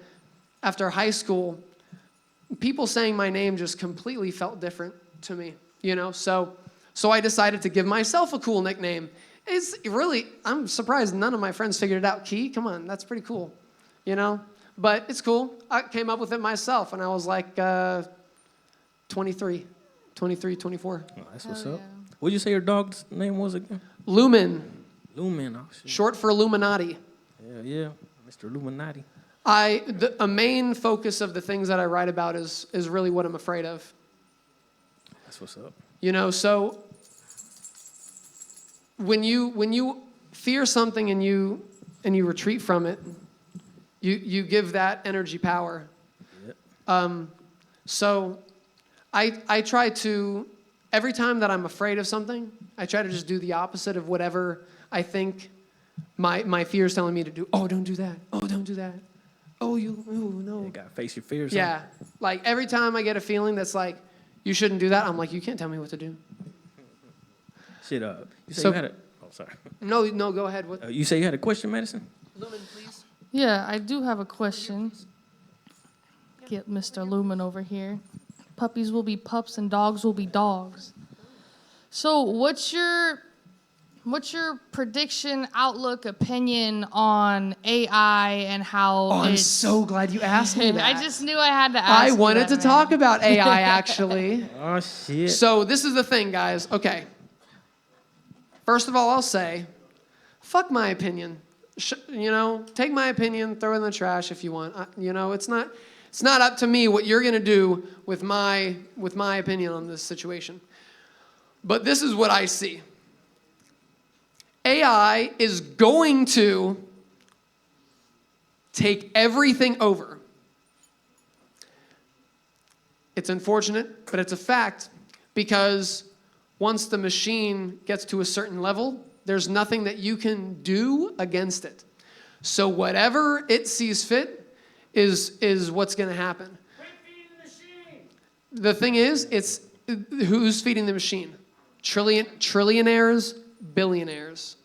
high school, people saying my name just completely felt different to me, you know? So I decided to give myself a cool nickname. It's really, I'm surprised none of my friends figured it out. Key, come on, that's pretty cool, you know? But it's cool. I came up with it myself, and I was like 23, 24. Oh, that's what's Hell up. yeah. What'd you say your dog's name was again? Lumen, Lumen. Oh, shit. short for Illuminati. Yeah, Mr. Illuminati. A main focus of the things that I write about is really what I'm afraid of. That's what's up. You know, so when you fear something and you retreat from it, you give that energy power. Yep. So I try to, every time that I'm afraid of something, I try to just do the opposite of whatever I think my fear is telling me to do. Oh, don't do that. Oh, don't do that. Oh, no. You gotta face your fears. Yeah, like every time I get a feeling that's like, you shouldn't do that, I'm like, you can't tell me what to do. Shit, you say So- you had a... Oh, sorry. No, go ahead. What? You say you had a question, Madison? Lumen, please. Yeah, I do have a question. Get Mr. Lumen over here. Puppies will be pups and dogs will be dogs. So, what's your prediction, outlook, opinion on AI and how Oh, I'm it's... so glad you asked me that. I just knew I had to ask I you wanted that, to man. talk about AI, actually. Oh, shit. So this is the thing, guys. Okay. First of all, I'll say, fuck my opinion. You know, take my opinion, throw it in the trash if you want. You know, it's not up to me what you're gonna do with my opinion on this situation. But this is what I see. AI is going to take everything over. It's unfortunate, but it's a fact, because once the machine gets to a certain level, there's nothing that you can do against it. So whatever it sees fit is what's going to happen. The thing is, it's who's feeding the machine? Trillionaires, billionaires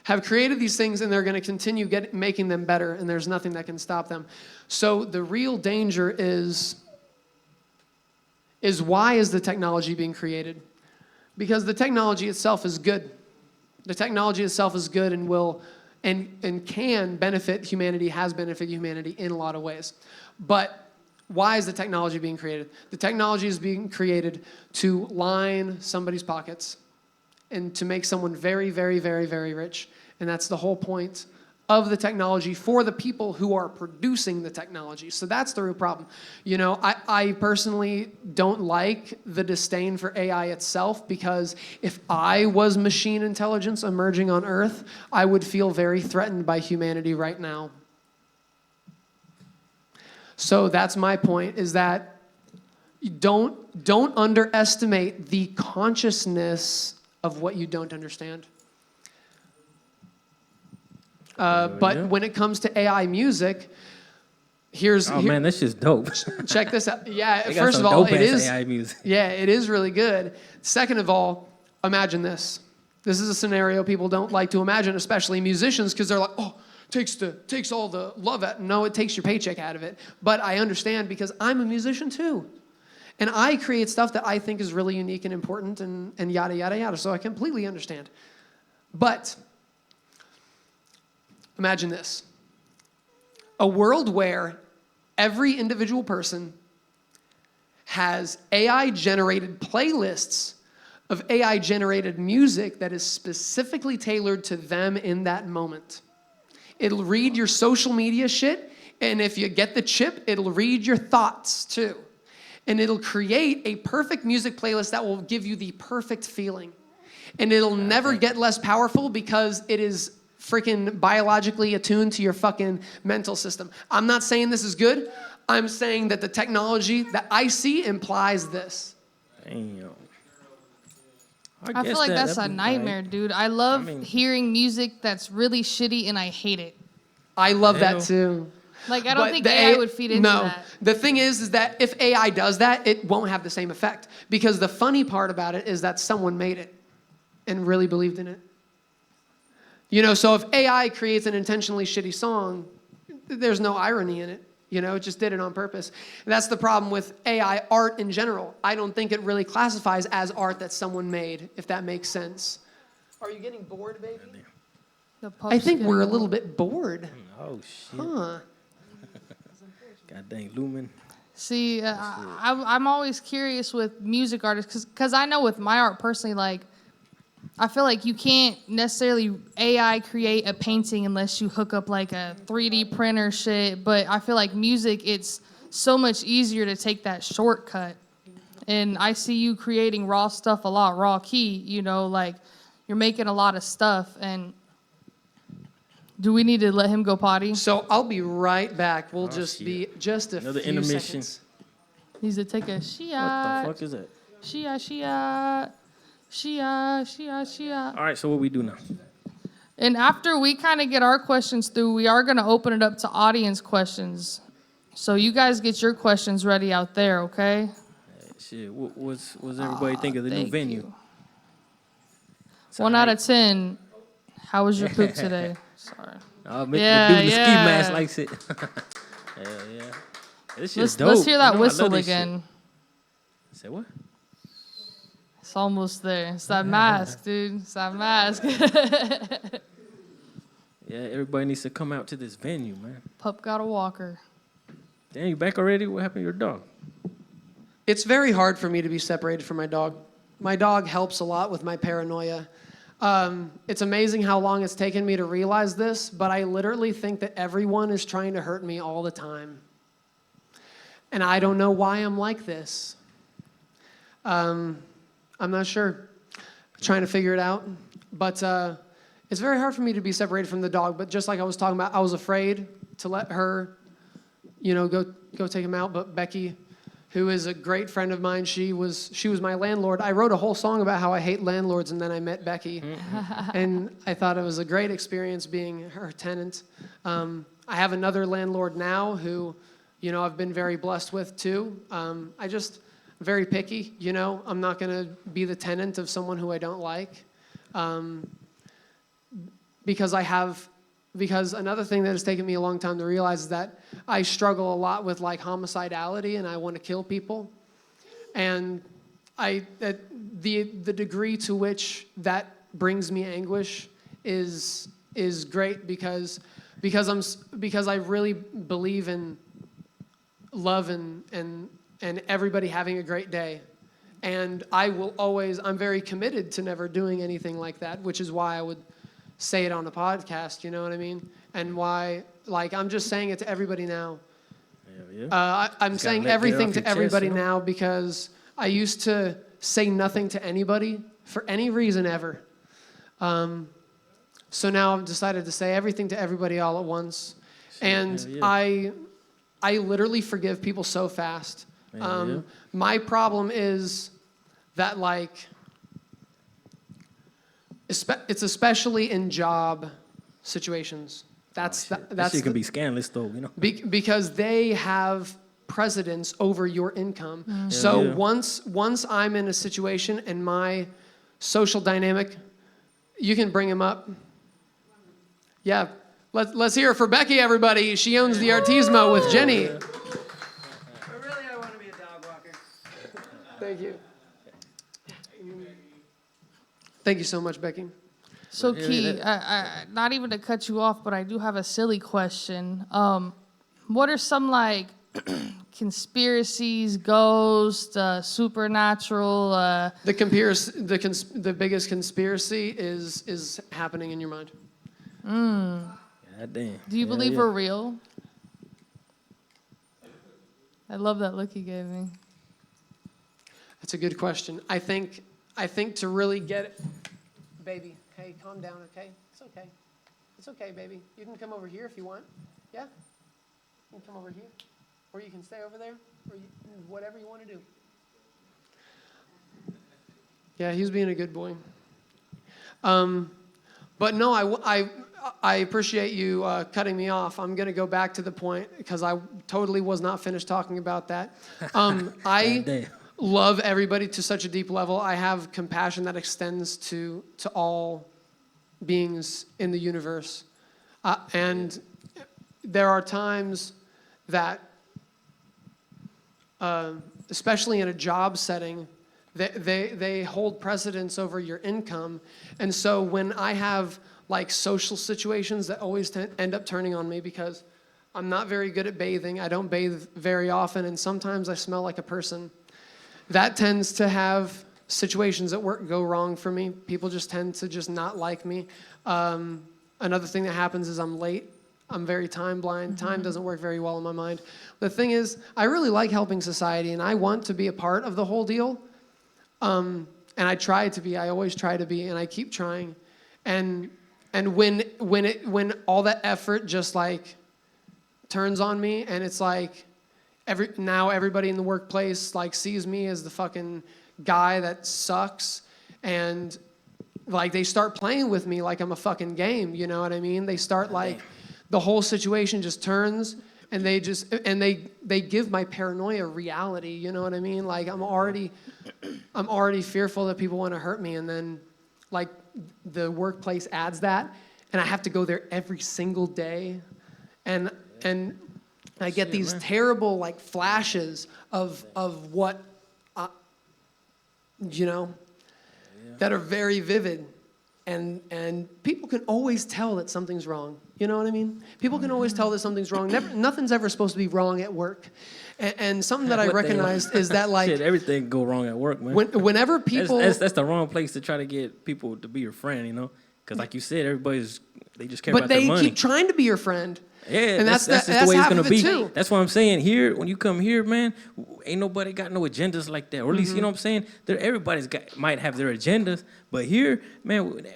have created these things, and they're going to continue making them better, and there's nothing that can stop them. So the real danger is why is the technology being created? Because the technology itself is good. The technology itself is good and will and can benefit humanity, has benefited humanity in a lot of ways. But why is the technology being created? The technology is being created to line somebody's pockets and to make someone very, very, very, very rich. And that's the whole point of the technology for the people who are producing the technology. So that's the real problem. You know, I personally don't like the disdain for AI itself, because if I was machine intelligence emerging on Earth, I would feel very threatened by humanity right now. So that's my point, is that you don't underestimate the consciousness of what you don't understand. But when it comes to AI music, Man, that's just dope. check this out. Yeah, They got first of some all, dope-ass it is. AI music. Yeah, it is really good. Second of all, imagine this. This is a scenario people don't like to imagine, especially musicians, because they're like, oh, takes all the love out. No, it takes your paycheck out of it. But I understand, because I'm a musician too. And I create stuff that I think is really unique and important and yada, yada, yada. So I completely understand. But imagine this. A world where every individual person has AI-generated playlists of AI-generated music that is specifically tailored to them in that moment. It'll read your social media shit, and if you get the chip, it'll read your thoughts too. And it'll create a perfect music playlist that will give you the perfect feeling. And it'll never get less powerful, because it is freaking biologically attuned to your fucking mental system. I'm not saying this is good. I'm saying that the technology that I see implies this. Damn. I feel like that's a that'd be nightmare, right. dude. I love mean- hearing music that's really shitty and I hate it. I love Hell. that too. Like, I don't But think the AI would feed into no. that. The thing is that if AI does that, it won't have the same effect. Because the funny part about it is that someone made it and really believed in it. You know, so if AI creates an intentionally shitty song, there's no irony in it. You know, it just did it on purpose. And that's the problem with AI art in general. I don't think it really classifies as art that someone made, if that makes sense. Are you getting bored, baby? The I pup's think we're a getting little old. bit bored. Oh shit! Huh. God dang, Lumen. See, I'm always curious with music artists because I know with my art personally, like, I feel like you can't necessarily AI create a painting unless you hook up like a 3D printer shit. But I feel like music, it's so much easier to take that shortcut. And I see you creating raw stuff a lot, raw key, you know, like you're making a lot of stuff. And do we need to let him go potty? So I'll be right back. We'll Oh, just shit. be just a Another few intermission. seconds. Needs to take a What shia. the fuck is that? Shia. All right, so what we do now? And after we kind of get our questions through, we are going to open it up to audience questions. So you guys get your questions ready out there, okay? Shit, what's everybody think of the new Thank venue? you. It's 1 all out right. of 10. How was your poop today? Sorry. The Yeah, dude in the ski mask yeah. likes it. Hell yeah. This shit's Let's dope. hear You that know, I whistle love this shit. again. Say what? It's almost there. It's that mask, dude. It's that mask. Yeah, everybody needs to come out to this venue, man. Pup got a walker. Damn, you back already? What happened to your dog? It's very hard for me to be separated from my dog. My dog helps a lot with my paranoia. It's amazing how long it's taken me to realize this, but I literally think that everyone is trying to hurt me all the time. And I don't know why I'm like this. I'm not sure. Trying to figure it out. But it's very hard for me to be separated from the dog. But just like I was talking about, I was afraid to let her, you know, go take him out. But Becky, who is a great friend of mine, she was my landlord. I wrote a whole song about how I hate landlords, and then I met Becky. And I thought it was a great experience being her tenant. I have another landlord now who, you know, I've been very blessed with too. I just very picky, you know. I'm not going to be the tenant of someone who I don't like. Because another thing that has taken me a long time to realize is that I struggle a lot with like homicidality, and I want to kill people. And the degree to which that brings me anguish is great because I really believe in love and everybody having a great day. And I'm very committed to never doing anything like that, which is why I would say it on a podcast, you know what I mean? And why, like, I'm just saying it to everybody now. Yeah. I'm Just gotta saying let- get it everything off to your chest, everybody you know? now because I used to say nothing to anybody for any reason ever. So now I've decided to say everything to everybody all at once. And Hell yeah. I literally forgive people so fast. Hell yeah. My problem is that, like, it's especially in job situations. That's That shit can be scandalous though, you know. because they have precedence over your income. Mm. So Yeah. once I'm in a situation and my social dynamic, you can bring him up. Yeah, let's hear it for Becky, everybody. She owns the Artismo with Jenny. But really, I want to be a dog walker. Thank you. Thank you so much, Becky. So, Yeah, Key, that- not even to cut you off, but I do have a silly question. What are some, like, conspiracies, ghosts, supernatural? The biggest conspiracy is happening in your mind. God damn. Do you Hell believe yeah. we're real? I love that look you gave me. That's a good question. I think to really get it, baby. Hey, calm down, okay? It's okay. It's okay, baby. You can come over here if you want. Yeah? You can come over here, or you can stay over there, or whatever you want to do. Yeah, he's being a good boy. But no, I appreciate you cutting me off. I'm going to go back to the point because I totally was not finished talking about that. I Damn. love everybody to such a deep level. I have compassion that extends to all beings in the universe. And there are times that, especially in a job setting, they hold precedence over your income. And so when I have like social situations that always end up turning on me because I'm not very good at bathing, I don't bathe very often, and sometimes I smell like a person, that tends to have situations at work go wrong for me. People just tend to just not like me. Another thing that happens is I'm late. I'm very time blind. Time doesn't work very well in my mind. The thing is, I really like helping society, and I want to be a part of the whole deal. And I try to be. I always try to be, and I keep trying. And when all that effort just like turns on me, and it's like now everybody in the workplace like sees me as the fucking guy that sucks, and like they start playing with me like I'm a fucking game. You know what I mean? They start like the whole situation just turns. And they give my paranoia reality, you know what I mean? Like I'm already fearful that people want to hurt me, and then like the workplace adds that, and I have to go there every single day, and I get these terrible like flashes of what, you know, that are very vivid, and people can always tell that something's wrong. You know what I mean? People can always tell that something's wrong. Nothing's ever supposed to be wrong at work. And something that I recognized is that like shit, everything go wrong at work, man. Whenever people that's the wrong place to try to get people to be your friend, you know? Because like you said, they just care about their money. But they keep trying to be your friend. Yeah, and that's just the way it's gonna be. Too. That's what I'm saying. Here, when you come here, man, ain't nobody got no agendas like that. Or at least, you know what I'm saying? Everybody's might have their agendas, but here, man,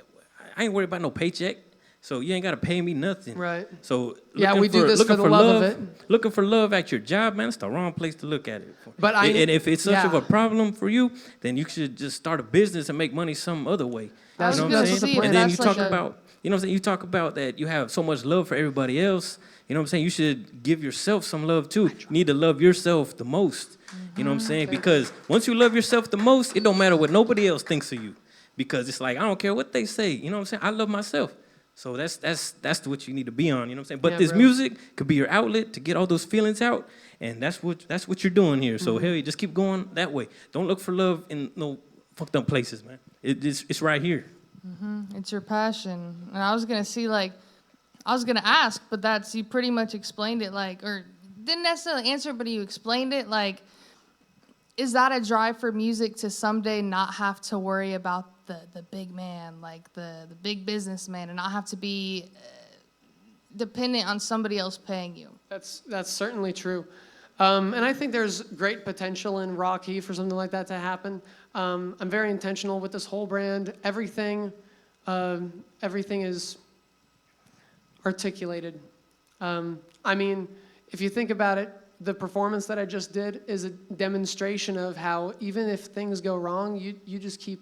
I ain't worried about no paycheck. So you ain't gotta pay me nothing. Right. So yeah, we do this for the love of it. Looking for love at your job, man, it's the wrong place to look at it. But and if it's such of a problem for you, then you should just start a business and make money some other way. That's you know what I'm saying? And then you talk about, you know what I'm saying? You talk about that you have so much love for everybody else. You know what I'm saying? You should give yourself some love too. You need to love yourself the most. You know what I'm saying? Because once you love yourself the most, it don't matter what nobody else thinks of you. Because it's like, I don't care what they say. You know what I'm saying? I love myself. So that's what you need to be on, you know what I'm saying? But this music could be your outlet to get all those feelings out, and that's what you're doing here. So hey, just keep going that way. Don't look for love in no fucked up places, man. It's right here. It's your passion. And I was gonna ask, but you pretty much explained it, like, or didn't necessarily answer, but you explained it, like, is that a drive for music to someday not have to worry about the big man, like the big businessman, and not have to be dependent on somebody else paying you? That's certainly true. And I think there's great potential in Rocky for something like that to happen. I'm very intentional with this whole brand. Everything is articulated. I mean, if you think about it, the performance that I just did is a demonstration of how even if things go wrong, you just keep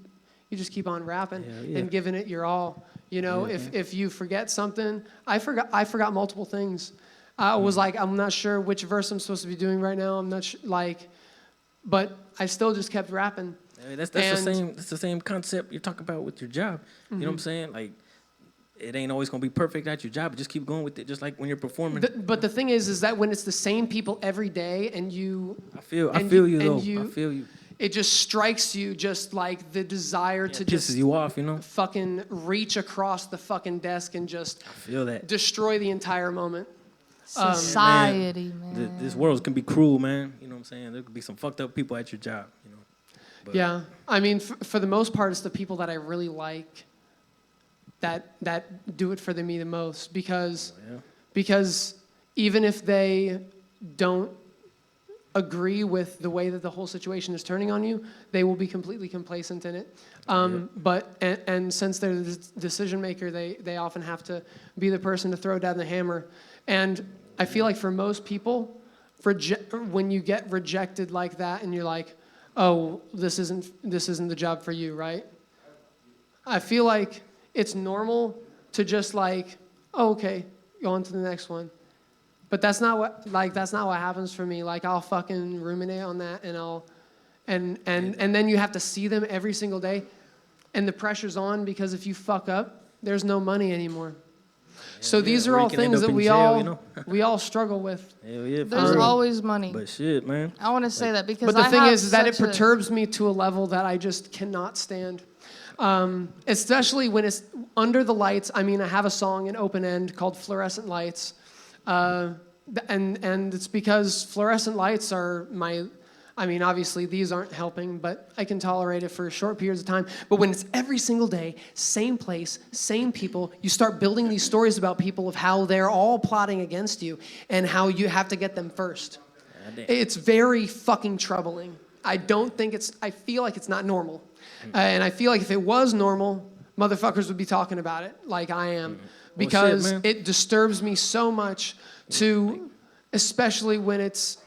on rapping and giving it your all. You know, if you forget something, I forgot multiple things. I was like, I'm not sure which verse I'm supposed to be doing right now. I'm not sure, like, but I still just kept rapping. That's the same concept you're talking about with your job. You know what I'm saying? Like, it ain't always gonna be perfect at your job, but just keep going with it, just like when you're performing. But the thing is that when it's the same people every day, and I feel you. It just strikes you, just like the desire to pisses you off, you know. Fucking reach across the fucking desk and just feel that destroy the entire moment. Society, man. This world can be cruel, man. You know what I'm saying? There could be some fucked up people at your job, you know. But yeah, I mean, for the most part, it's the people that I really like that do it for me the most, because even if they don't agree with the way that the whole situation is turning on you, they will be completely complacent in it. But since they're the decision maker, they often have to be the person to throw down the hammer. And I feel like for most people, when you get rejected like that, and you're like, oh, this isn't the job for you, right? I feel like it's normal to just like, oh, okay, go on to the next one. But that's not what happens for me. Like, I'll fucking ruminate on that, and then you have to see them every single day, and the pressure's on, because if you fuck up, there's no money anymore. So yeah, these or are you all can end things up that in we jail, all you know? we all struggle with. Hell yeah, for There's real. always money. But shit, man. I want to say that because But the I thing have is that it such a- perturbs me to a level that I just cannot stand. Especially when it's under the lights. I mean, I have a song in open end called Fluorescent Lights. And it's because fluorescent lights are I mean, obviously these aren't helping, but I can tolerate it for short periods of time. But when it's every single day, same place, same people, you start building these stories about people of how they're all plotting against you and how you have to get them first. It's very fucking troubling. I feel like it's not normal. And I feel like if it was normal, motherfuckers would be talking about it like I am. Because it disturbs me so much especially when it's,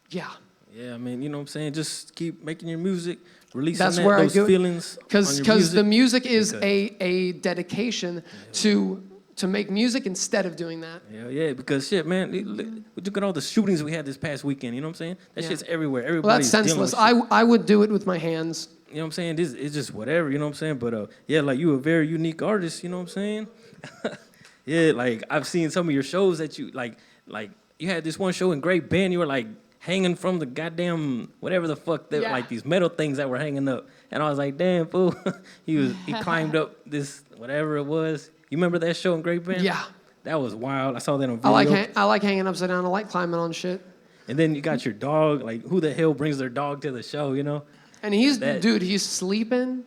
yeah. Yeah, I mean, you know what I'm saying? Just keep making your music, releasing That's where those I do feelings. Because the music is a dedication to make music instead of doing that. Yeah, because shit, man, look at all the shootings we had this past weekend, you know what I'm saying? That shit's everywhere. Well, Everybody's that's dealing with senseless. shit. I would do it with my hands. You know what I'm saying? It's just whatever, you know what I'm saying? But yeah, like you a very unique artist, you know what I'm saying? Yeah, like I've seen some of your shows that you like you had this one show in Great Bend, you were like hanging from the goddamn whatever the fuck that like these metal things that were hanging up. And I was like, damn fool. he climbed up this whatever it was. You remember that show in Great Bend? Yeah. That was wild. I saw that on video. I like hanging upside down. I like climbing on shit. And then you got your dog. Like, who the hell brings their dog to the show, you know? And dude, he's sleeping.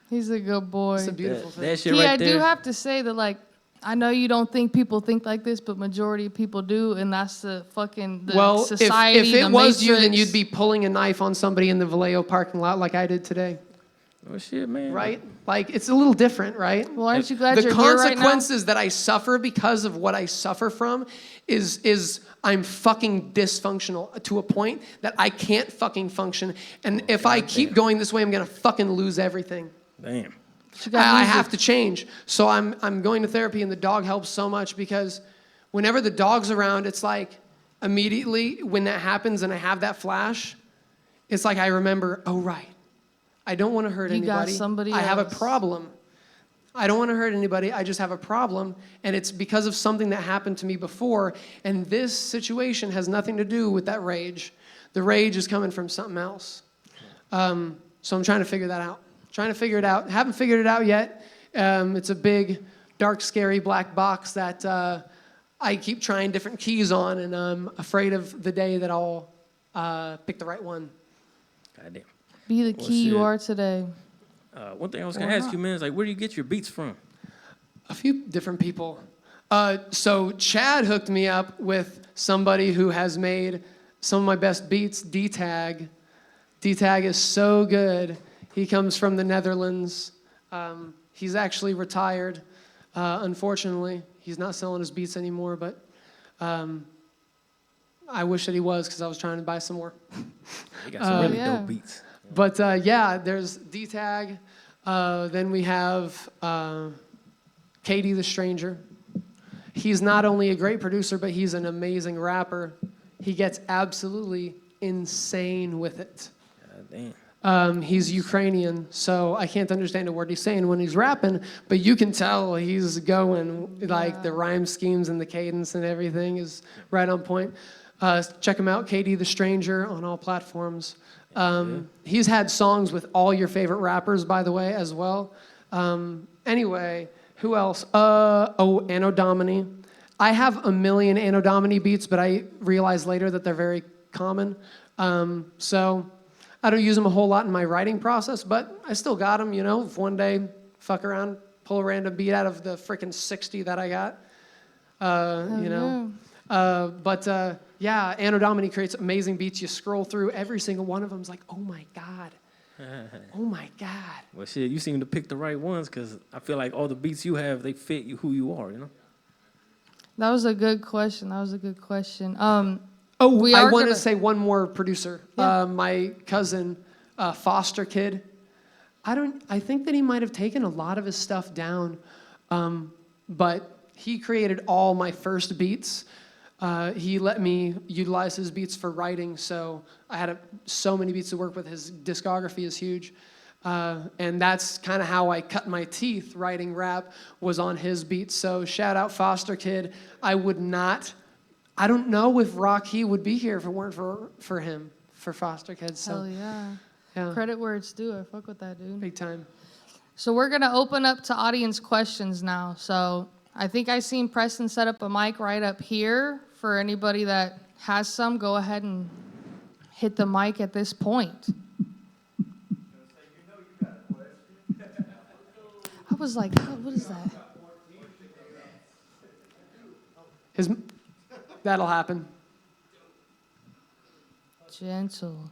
He's a good boy. It's a beautiful thing. That shit Key, right I there. do have to say that, like, I know you don't think people think like this, but majority of people do, and that's the society. If it was you, then matrix. you'd be pulling a knife on somebody in the Vallejo parking lot like I did today. Oh, shit, man. Right? Like, it's a little different, right? Well, aren't you glad the you're here right now? consequences that I suffer because of what I suffer from is I'm fucking dysfunctional to a point that I can't fucking function. And if I keep going this way, I'm gonna fucking lose everything. Damn. I have to change. So I'm going to therapy, and the dog helps so much because whenever the dog's around, it's like immediately when that happens and I have that flash, it's like I remember, oh, right. I don't want to hurt anybody. I have a problem. I don't want to hurt anybody. I just have a problem, and it's because of something that happened to me before, and this situation has nothing to do with that rage. The rage is coming from something else. So I'm trying to figure that out. Trying to figure it out. Haven't figured it out yet. It's a big, dark, scary black box that I keep trying different keys on, and I'm afraid of the day that I'll pick the right one. Goddamn. Be the key you are today. One thing I was going to ask you, man, is like, where do you get your beats from? A few different people. So Chad hooked me up with somebody who has made some of my best beats, D-Tag. D-Tag is so good. He comes from the Netherlands. He's actually retired, unfortunately. He's not selling his beats anymore, but I wish that he was because I was trying to buy some more. You got some really dope beats. But yeah, there's D-Tag. Then we have Katie the Stranger. He's not only a great producer, but he's an amazing rapper. He gets absolutely insane with it. Damn. He's Ukrainian, so I can't understand a word he's saying when he's rapping, but you can tell he's going, like the rhyme schemes and the cadence and everything is right on point. Check him out, Katie the Stranger, on all platforms. He's had songs with all your favorite rappers, by the way, as well. Anyway, who else? Anno Domini. I have a million Anno Domini beats, but I realized later that they're very common. So I don't use them a whole lot in my writing process, but I still got them, you know. If one day, fuck around, pull a random beat out of the freaking 60 that I got, you know. Yeah, Anno Domini creates amazing beats. You scroll through every single one of them. It's like, oh my God. Oh my God. Well, shit, you seem to pick the right ones because I feel like all the beats you have, they fit you who you are, you know? That was a good question. I want to say one more producer. Yeah. My cousin, Foster Kid. I think that he might have taken a lot of his stuff down, but he created all my first beats. He let me utilize his beats for writing, so I had so many beats to work with. His discography is huge. And that's kind of how I cut my teeth writing rap, was on his beats. So shout out Foster Kid. I don't know if Rocky would be here if it weren't for him, for Foster Kid. So Hell yeah. yeah, Credit where it's due. I fuck with that, dude. big time. So we're going to open up to audience questions now. So I think I seen Preston set up a mic right up here. For anybody that has some, go ahead and hit the mic at this point. I was like, what is that? That'll happen. Gentle.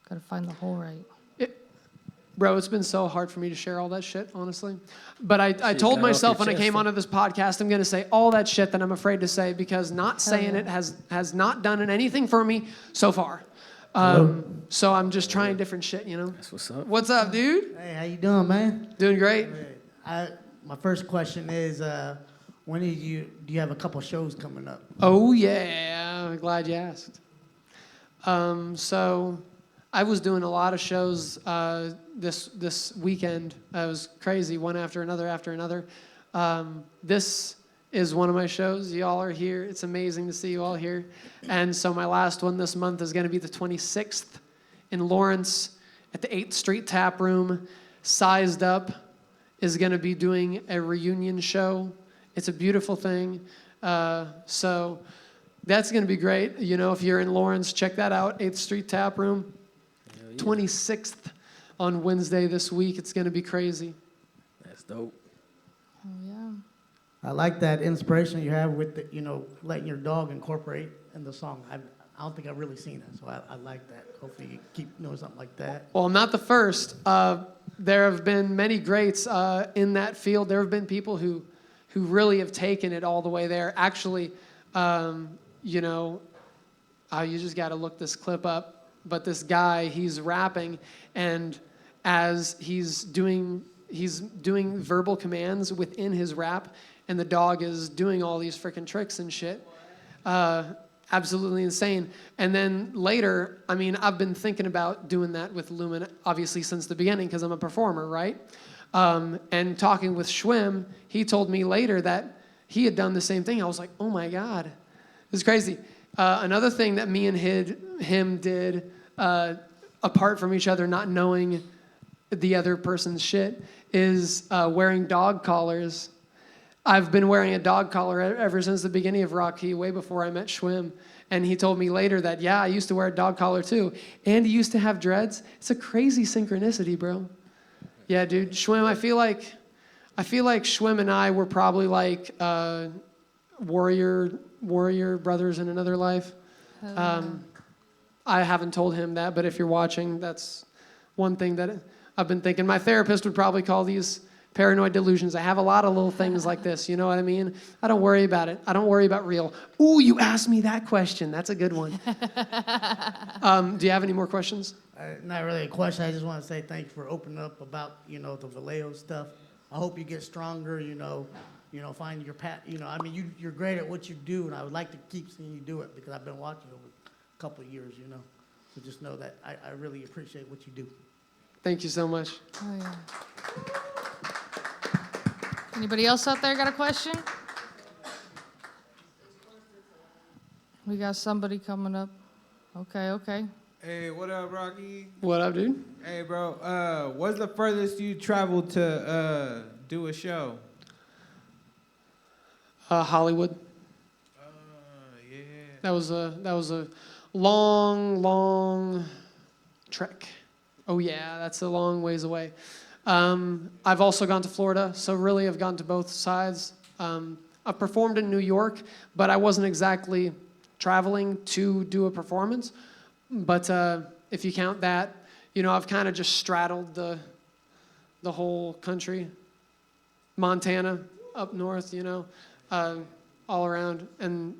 Gotta find the hole right. Bro, it's been so hard for me to share all that shit, honestly. But I Shit, told got off myself your when I chest, came huh? onto this podcast, I'm going to say all that shit that I'm afraid to say, because not saying it has not done anything for me so far. So I'm just trying different shit, you know? That's what's up. What's up, dude? Hey, how you doing, man? Doing great. My first question is, when do you have a couple shows coming up? Oh, yeah. I'm glad you asked. So I was doing a lot of shows this weekend. It was crazy, one after another. This is one of my shows. Y'all are here. It's amazing to see you all here. And so my last one this month is going to be the 26th in Lawrence at the 8th Street Tap Room. Sized Up is going to be doing a reunion show. It's a beautiful thing. So that's going to be great. You know, if you're in Lawrence, check that out, 8th Street Tap Room. 26th on Wednesday this week. It's going to be crazy. That's dope. Oh, yeah. I like that inspiration you have with the, letting your dog incorporate in the song. I don't think I've really seen that, so I like that. Hopefully you keep doing something like that. Well, I'm not the first. There have been many greats in that field. There have been people who really have taken it all the way there. Actually, you just got to look this clip up. But this guy, he's rapping, and as he's doing verbal commands within his rap, and the dog is doing all these freaking tricks and shit. Absolutely insane. And then later, I've been thinking about doing that with Lumen, obviously since the beginning, because I'm a performer, right? And talking with Schwem, he told me later that he had done the same thing. I was like, oh my God, it's crazy. Another thing that me and him did, apart from each other, not knowing the other person's shit, is wearing dog collars. I've been wearing a dog collar ever since the beginning of Rocky, way before I met Schwem. And he told me later that, yeah, I used to wear a dog collar too. And he used to have dreads. It's a crazy synchronicity, bro. Yeah, dude. Schwem, I feel like Schwem and I were probably like warrior brothers in another life. I haven't told him that, but if you're watching, that's one thing that I've been thinking. My therapist would probably call these paranoid delusions. I have a lot of little things like this, you know what I mean? I don't worry about it. I don't worry about real. Ooh, you asked me that question. That's a good one. Do you have any more questions? Not really a question. I just want to say thank you for opening up about, the Vallejo stuff. I hope you get stronger, find your path. You're great at what you do, and I would like to keep seeing you do it because I've been watching over a couple of years, So just know that I really appreciate what you do. Thank you so much. Oh, yeah. Anybody else out there got a question? We got somebody coming up. Okay. Hey, what up, Rocky? What up, dude? Hey, bro. What's the furthest you traveled to do a show? Hollywood. Yeah. That was a long trek. Oh yeah, that's a long ways away. I've also gone to Florida, so really I've gone to both sides. I've performed in New York, but I wasn't exactly traveling to do a performance. But if you count that, I've kind of just straddled the whole country. Montana, up north, all around, and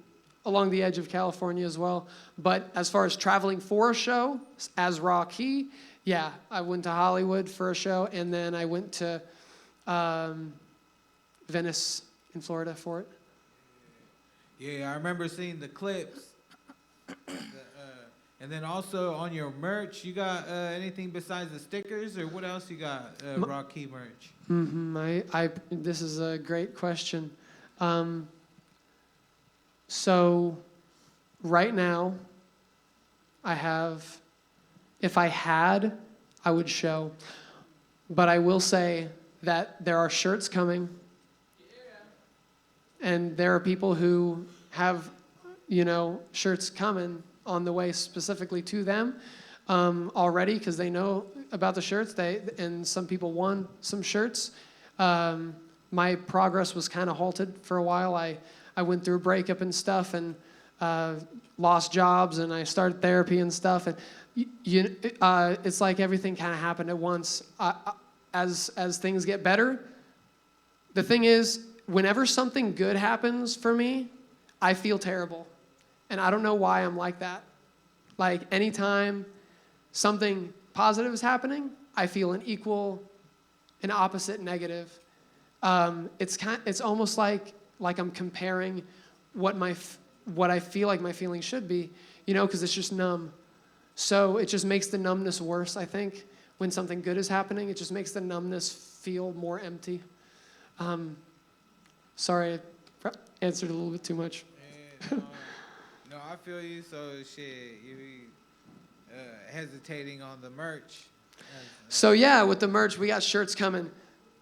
along the edge of California as well. But as far as traveling for a show, as Rocky, yeah, I went to Hollywood for a show, and then I went to Venice in Florida for it. Yeah, I remember seeing the clips. And then also on your merch, you got anything besides the stickers, or what else you got? Raw Key merch. This is a great question. So right now, I have, if I had, I would show. But I will say that there are shirts coming. And there are people who have, shirts coming on the way specifically to them already because they know about the shirts. And some people won some shirts. My progress was kind of halted for a while. I went through a breakup and stuff and lost jobs, and I started therapy and stuff. And it's like everything kind of happened at once. As things get better, the thing is, whenever something good happens for me, I feel terrible. And I don't know why I'm like that. Like anytime something positive is happening, I feel an opposite negative. It's almost like I'm comparing what I feel like my feelings should be, because it's just numb. So it just makes the numbness worse, I think. When something good is happening, it just makes the numbness feel more empty. Sorry, I answered a little bit too much. No, I feel you. So shit, you be hesitating on the merch. So yeah, with the merch, we got shirts coming.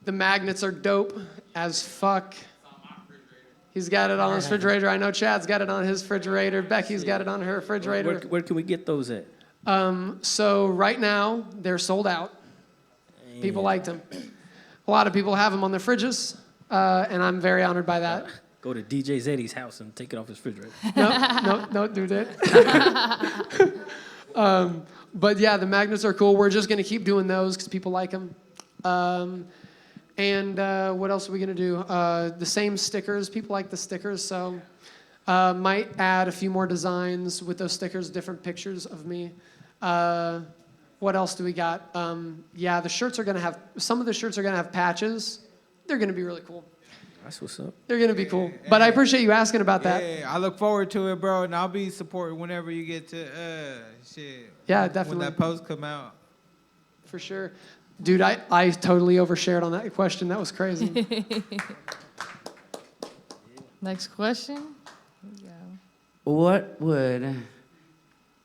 The magnets are dope as fuck. He's got it on his refrigerator. I know Chad's got it on his refrigerator. Becky's got it on her refrigerator. Where can we get those at? So right now, they're sold out. People liked them. A lot of people have them on their fridges, and I'm very honored by that. Go to DJ Zeddy's house and take it off his refrigerator. No, do that. But yeah, the magnets are cool. We're just going to keep doing those because people like them. And what else are we going to do? The same stickers. People like the stickers, so might add a few more designs with those stickers, different pictures of me. What else do we got? Yeah, the shirts are going to have, some of the shirts are going to have patches. They're going to be really cool. That's what's up. They're going to be cool. But I appreciate you asking about that. Yeah, I look forward to it, bro, and I'll be supporting whenever you get to shit. Yeah, definitely. When that post come out. For sure. Dude, I totally overshared on that question. That was crazy. Next question. What would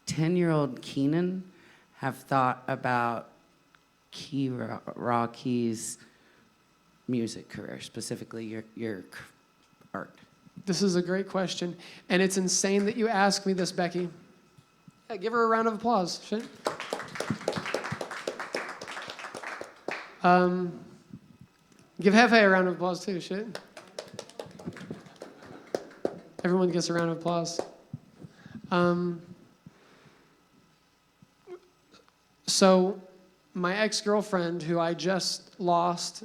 10-year-old Keenan have thought about Raw Key's music career, specifically your art? This is a great question, and it's insane that you asked me this, Becky. Yeah, give her a round of applause. Shit. Give Hefe a round of applause too, shit. Everyone gets a round of applause. So my ex-girlfriend, who I just lost,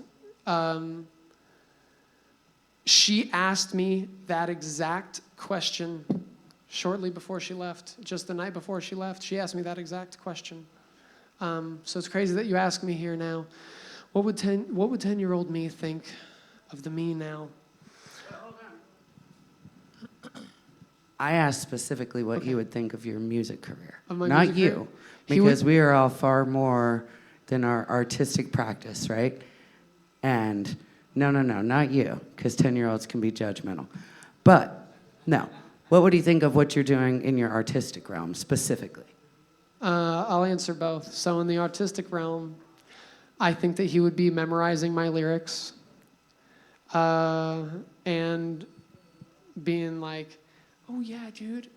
she asked me that exact question shortly before she left, just the night before she left. She asked me that exact question. So it's crazy that you ask me here now. What would 10-year-old me think of the me now? I asked specifically what he would think of your music career, Of my not music you, career? because we are all far more than our artistic practice, right? And no, not you, because 10-year-olds can be judgmental. But no, what would he think of what you're doing in your artistic realm specifically? I'll answer both. So in the artistic realm, I think that he would be memorizing my lyrics and being like, oh yeah, dude,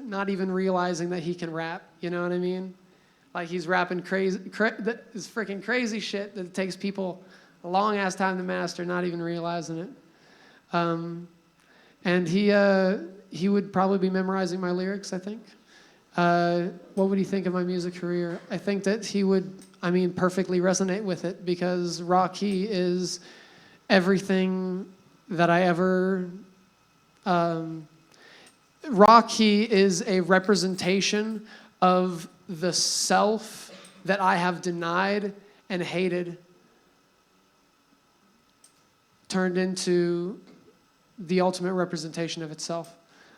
not even realizing that he can rap, you know what I mean? Like he's rapping crazy, this freaking crazy shit that takes people a long ass time to master, not even realizing it. And he would probably be memorizing my lyrics, I think. What would he think of my music career? I think that he would, perfectly resonate with it because Raw Key is everything that I ever... Raw Key is a representation of the self that I have denied and hated turned into the ultimate representation of itself.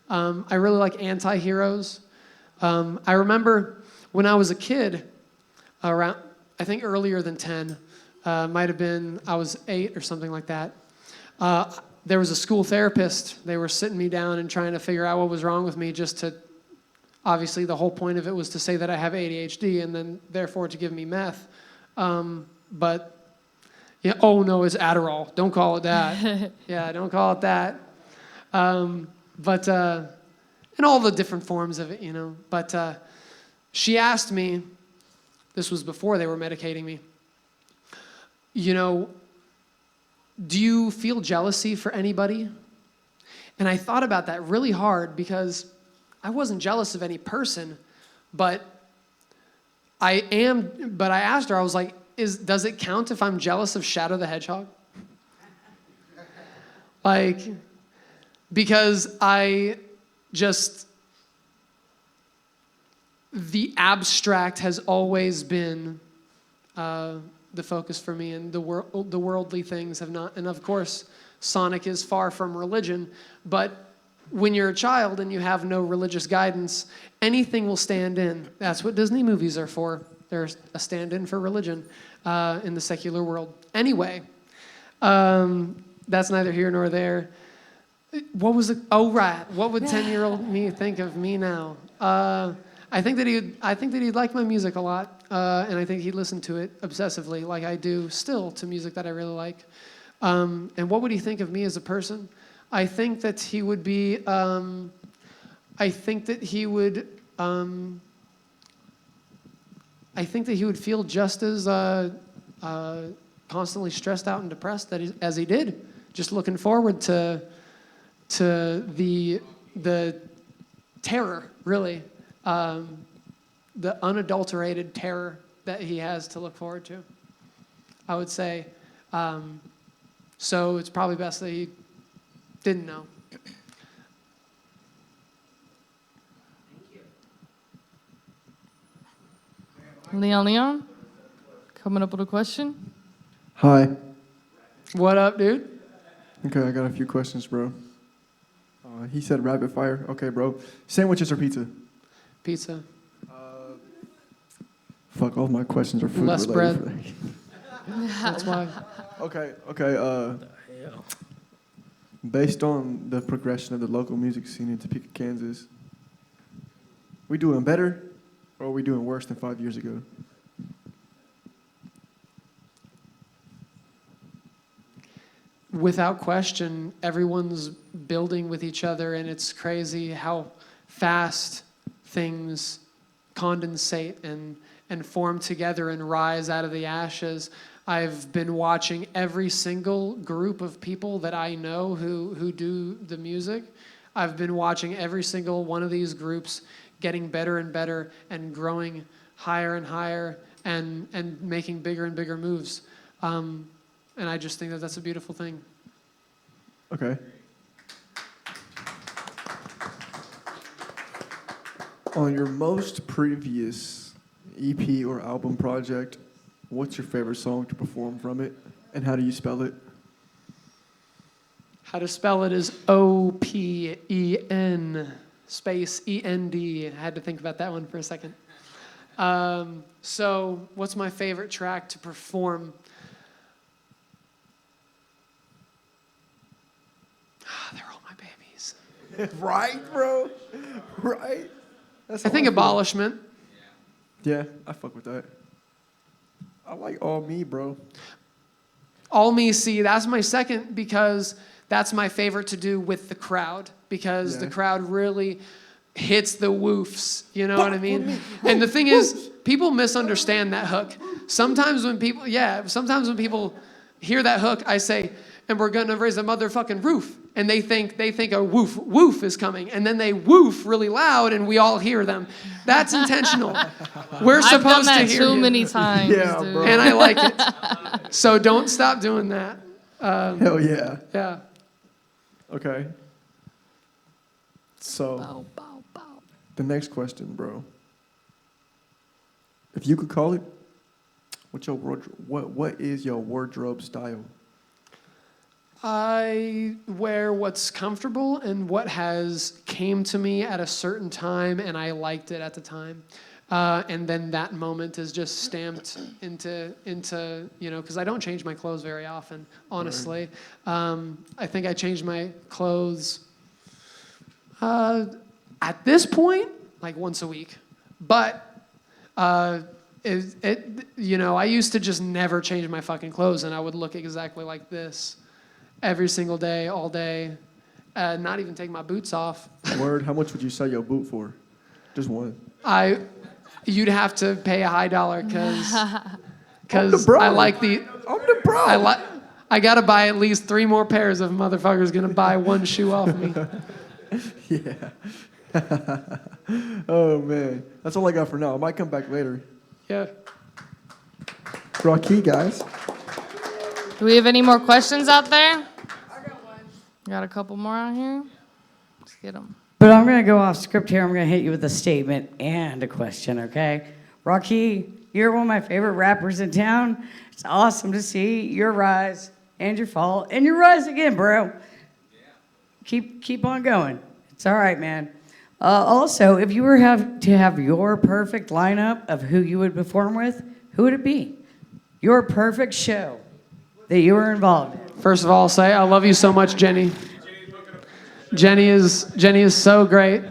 I really like anti-heroes. I remember when I was a kid, around, I think earlier than 10, might have been, I was 8 or something like that. There was a school therapist. They were sitting me down and trying to figure out what was wrong with me, just to, obviously the whole point of it was to say that I have ADHD and then therefore to give me meth. But, yeah, oh no, it's Adderall. Don't call it that. Yeah, don't call it that. And all the different forms of it, you know. But she asked me, this was before they were medicating me, you know, do you feel jealousy for anybody? And I thought about that really hard because I wasn't jealous of any person, but I asked her, I was like, does it count if I'm jealous of Shadow the Hedgehog? Like, because the abstract has always been the focus for me, and the worldly things have not. And of course, Sonic is far from religion, but when you're a child and you have no religious guidance, anything will stand in. That's what Disney movies are for. They're a stand-in for religion in the secular world. Anyway, that's neither here nor there. What was it? Oh, right. What would 10-year-old me think of me now? I think that he'd like my music a lot, and I think he'd listen to it obsessively, like I do still to music that I really like. And what would he think of me as a person? I think that he would be. I think that he would feel just as constantly stressed out and depressed as he did. Just looking forward to the terror, really. The unadulterated terror that he has to look forward to, I would say. So it's probably best that he didn't know. Leon, coming up with a question. Hi. What up, dude? Okay, I got a few questions, bro. He said rapid fire. Okay, bro. Sandwiches or pizza? Pizza. Fuck, all my questions are food Less related. bread. That's why. Okay. Hell. Based on the progression of the local music scene in Topeka, Kansas, we doing better or are we doing worse than 5 years ago? Without question, everyone's building with each other, and it's crazy how fast things condensate and form together and rise out of the ashes. I've been watching every single group of people that I know who do the music. I've been watching every single one of these groups getting better and better and growing higher and higher and making bigger and bigger moves. And I just think that that's a beautiful thing. Okay. On your most previous EP or album project, what's your favorite song to perform from it, and how do you spell it? How to spell it is O-P-E-N space E-N-D. I had to think about that one for a second. So what's my favorite track to perform? They're all my babies. Right, bro? Right? That's I think how feel. Abolishment. Yeah, I fuck with that. I like All Me, bro. All Me, see, that's my second because that's my favorite to do with the crowd because the crowd really hits the woofs, you know what I mean? And the thing is, people misunderstand that hook. Sometimes when people hear that hook, I say, and we're gonna raise a motherfucking roof. And they think a woof is coming. And then they woof really loud and we all hear them. That's intentional. We're supposed to hear I've done that too you. many times, dude. Bro. And I like it. So don't stop doing that. Hell yeah. Yeah. Okay. So, the next question, bro. If you could call it, what is your wardrobe style? I wear what's comfortable and what has came to me at a certain time, and I liked it at the time. And then that moment is just stamped into because I don't change my clothes very often, honestly. I think I changed my clothes at this point like once a week. But I used to just never change my fucking clothes, and I would look exactly like this every single day, all day, not even take my boots off. Word, how much would you sell your boot for? Just one. You'd have to pay a high dollar because bro. I like the. I'm the bro. I gotta buy at least 3 more pairs if a motherfucker's gonna buy one shoe off me. Yeah. Oh man, that's all I got for now. I might come back later. Yeah. Rocky, guys. Do we have any more questions out there? I got one. Got a couple more out here? Let's get them. But I'm going to go off script here. I'm going to hit you with a statement and a question, okay? Rocky, you're one of my favorite rappers in town. It's awesome to see your rise and your fall and your rise again, bro. Yeah. Keep on going. It's all right, man. Also, if you were to have your perfect lineup of who you would perform with, who would it be? Your perfect show that you were involved in. First of all, I'll say I love you so much, Jenny. Jenny is so great.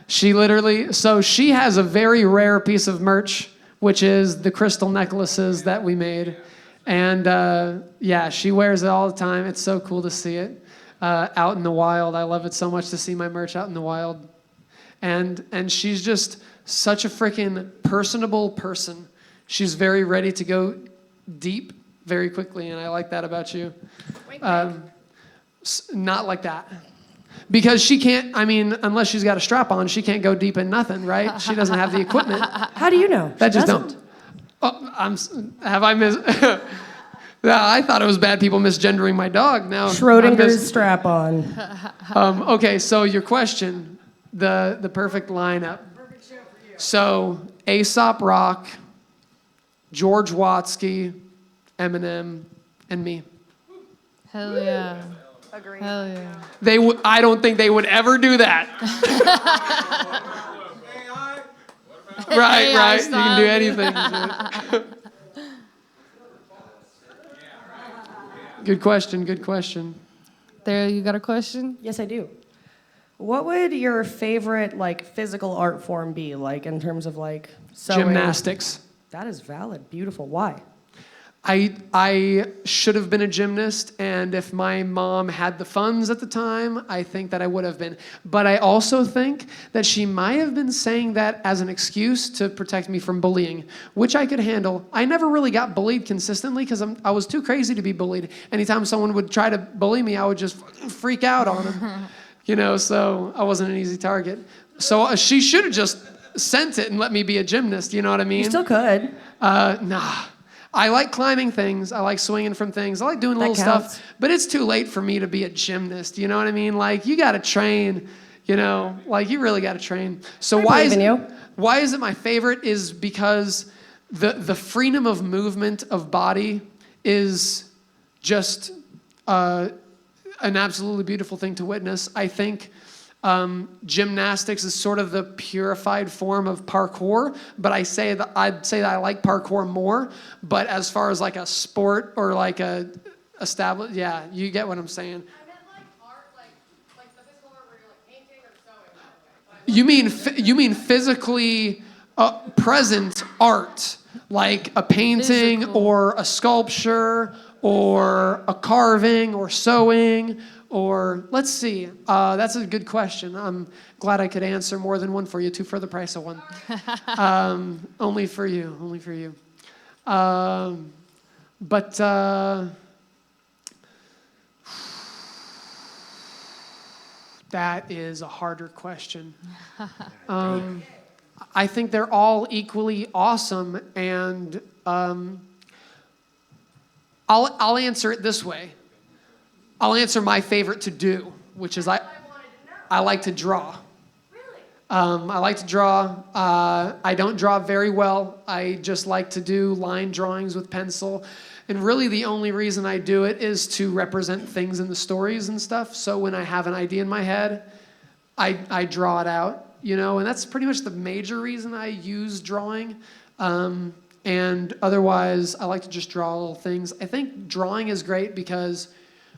She has a very rare piece of merch, which is the crystal necklaces that we made. And she wears it all the time. It's so cool to see it out in the wild. I love it so much to see my merch out in the wild. And she's just such a freaking personable person. She's very ready to go deep very quickly, and I like that about you. Not like that. Because she can't, unless she's got a strap on, she can't go deep in nothing, right? She doesn't have the equipment. How do you know? That just don't. Oh, have I missed? I thought it was bad people misgendering my dog. Now Schrodinger's strap on. Okay, so your question, the perfect lineup. Perfect show for you. So Aesop Rock, George Watsky, Eminem, and me. Hell yeah. Agreed. Hell yeah. I don't think they would ever do that. Right. You can do anything. Good question. There, you got a question? Yes, I do. What would your favorite physical art form be, in terms of sewing? Gymnastics. That is valid. Beautiful. Why? I should have been a gymnast, and if my mom had the funds at the time, I think that I would have been. But I also think that she might have been saying that as an excuse to protect me from bullying, which I could handle. I never really got bullied consistently because I was too crazy to be bullied. Anytime someone would try to bully me, I would just freak out on them. So I wasn't an easy target. So she should have just sent it and let me be a gymnast, you know what I mean? You still could. Nah. I like climbing things. I like swinging from things. I like doing little stuff. But it's too late for me to be a gymnast. You know what I mean? You got to train. You really got to train. So why is it my favorite? Is because the freedom of movement of body is just an absolutely beautiful thing to witness. I think gymnastics is sort of the purified form of parkour, but I'd say that I like parkour more. But as far as a sport or a established, yeah, you get what I'm saying. I meant art, the physical art where you're painting or sewing. You mean physically present art, like a painting or a sculpture or a carving or sewing. Or let's see, that's a good question. I'm glad I could answer more than one for you, 2 for the price of one. Only for you. But that is a harder question. I think they're all equally awesome, and I'll answer it this way. I'll answer my favorite to do, which is I like to draw. Really? I like to draw. I don't draw very well. I just like to do line drawings with pencil. And really the only reason I do it is to represent things in the stories and stuff. So when I have an idea in my head, I draw it out, you know, and that's pretty much the major reason I use drawing. And otherwise, I like to just draw little things. I think drawing is great because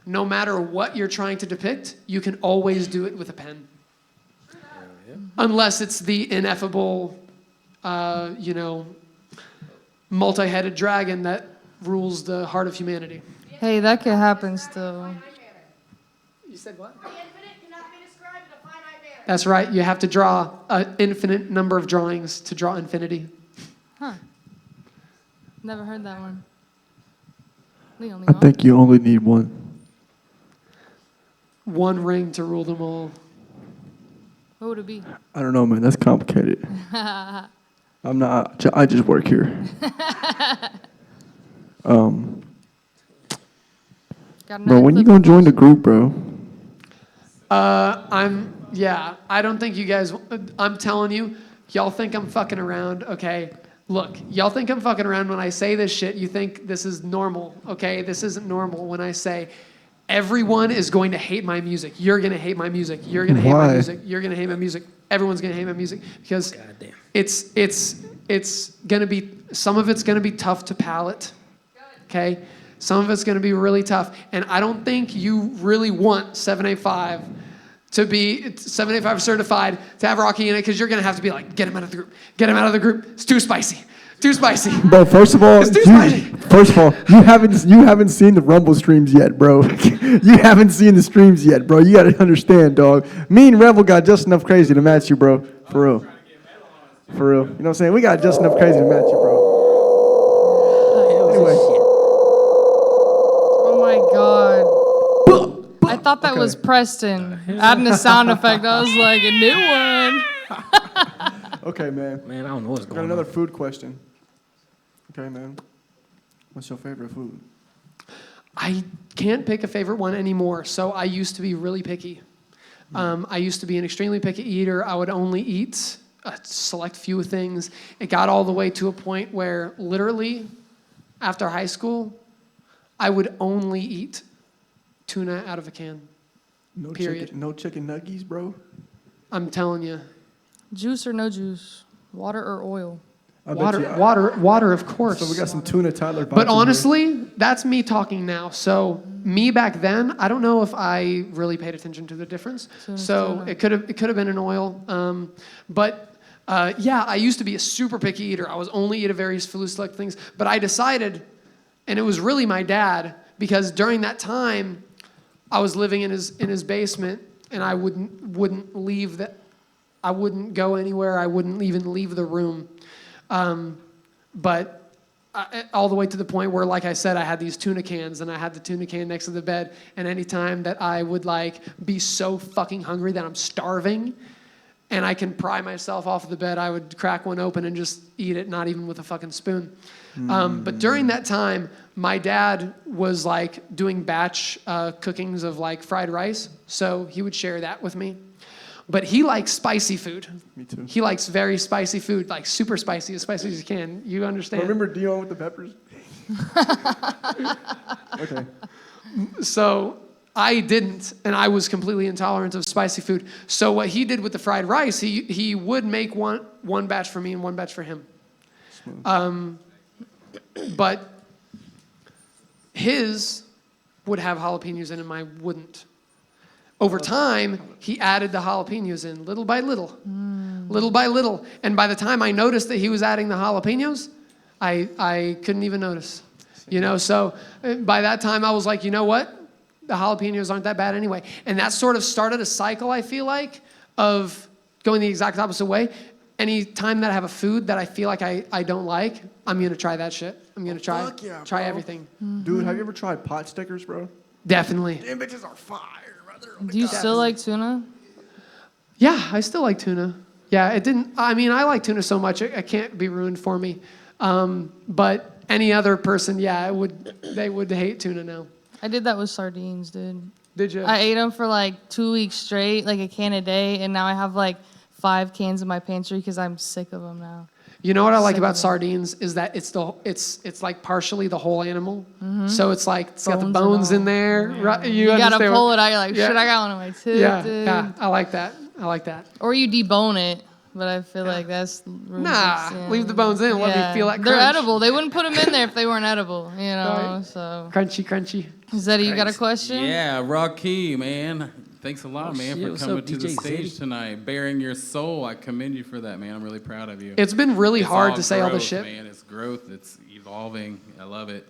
no matter what you're trying to depict, you can always do it with a pen. Unless it's the ineffable, you know, multi-headed dragon that rules the heart of humanity. Hey, that could happen still. You said what? The infinite cannot be described in a finite manner. That's right. You have to draw an infinite number of drawings to draw infinity. Huh. Never heard that one. I think you only need one. One ring to rule them all. What would it be? I don't know, man. That's complicated. I'm not. I just work here. Bro, when you gonna join the group, bro? I don't think you guys, I'm telling you, y'all think I'm fucking around, okay? Look, y'all think I'm fucking around when I say this shit. You think this is normal, okay? This isn't normal when I say everyone is going to hate my music. You're going to hate my music. You're going to hate my music. You're going to hate my music. Everyone's going to hate my music because it's going to be, some of it's going to be tough to palate, okay? Some of it's going to be really tough. And I don't think you really want 785 to be 785 certified to have Rocky in it because you're going to have to be like, get him out of the group. Get him out of the group. It's too spicy. Too spicy. Bro, first of all, you haven't seen the Rumble streams yet, bro. You haven't seen the streams yet, bro. You got to understand, dog. Me and Revell got just enough crazy to match you, bro. For real. For real. You know what I'm saying? We got just enough crazy to match you, bro. Anyway. Oh my God. I thought that was Preston adding a sound effect. I was like, a new one. Okay, man. Man, I don't know what's going on. Got another food question. Okay, man. What's your favorite food? I can't pick a favorite one anymore. So I used to be really picky. I used to be an extremely picky eater. I would only eat a select few things. It got all the way to a point where literally after high school, I would only eat tuna out of a can. No period. No chicken nuggies, bro? I'm telling you. Juice or no juice? Water or oil? Water, of course. So we got some tuna Tyler. But honestly, that's me talking now. So me back then, I don't know if I really paid attention to the difference. So it could have been an oil. Yeah, I used to be a super picky eater. I was only eating various food select things. But I decided, and it was really my dad, because during that time, I was living in his basement, and I wouldn't leave the. I wouldn't go anywhere. I wouldn't even leave the room. But all the way to the point where, like I said, I had these tuna cans, and I had the tuna can next to the bed. And anytime that I would like be so fucking hungry that I'm starving, and I can pry myself off of the bed, I would crack one open and just eat it, not even with a fucking spoon. But during that time, my dad was like doing batch cookings of like fried rice, so he would share that with me. But he likes spicy food. Me too. He likes very spicy food, like super spicy, as spicy as you can. You understand? Remember Dion with the peppers? Okay. So I didn't, and I was completely intolerant of spicy food. So what he did with the fried rice, he would make one batch for me and one batch for him. But his would have jalapenos in, and mine wouldn't. Over time, he added the jalapenos in little by little, little by little. And by the time I noticed that he was adding the jalapenos, I couldn't even notice. You know, so by that time I was like, you know what? The jalapenos aren't that bad anyway. And that sort of started a cycle, I feel like, of going the exact opposite way. Any time that I have a food that I feel like I don't like, I'm going to try that shit. I'm going to try everything. Dude, have you ever tried pot stickers, bro? Definitely. Damn bitches are fire, brother. Oh Do you still like tuna? Yeah, I still like tuna. Yeah, I like tuna so much, it can't be ruined for me. But any other person, yeah, they would hate tuna now. I did that with sardines, dude. Did you? I ate them for like 2 weeks straight, like a can a day, and now I have like 5 cans in my pantry because I'm sick of them now. You know what I like about sardines is that it's like partially the whole animal. So it's like it's got the bones in there. Right? You gotta understand pull what- it out. You're like, Yeah. shit, I got one on my tooth, Yeah, dude. yeah, I like that. I like that. Or you debone it, but I feel like that's Nah, yeah. leave the bones in. Let me feel that They're crunch. edible. They wouldn't put them in there if they weren't edible, you know. Right. So, Crunchy, crunchy. Zeddy, you got a question? Yeah, Rocky, man. Thanks a lot, man, shit. for What's coming up, to the DJ stage Zeddy? tonight, bearing your soul. I commend you for that, man. I'm really proud of you. It's been really It's hard all to say all this growth, shit. Man, it's growth. It's evolving. I love it.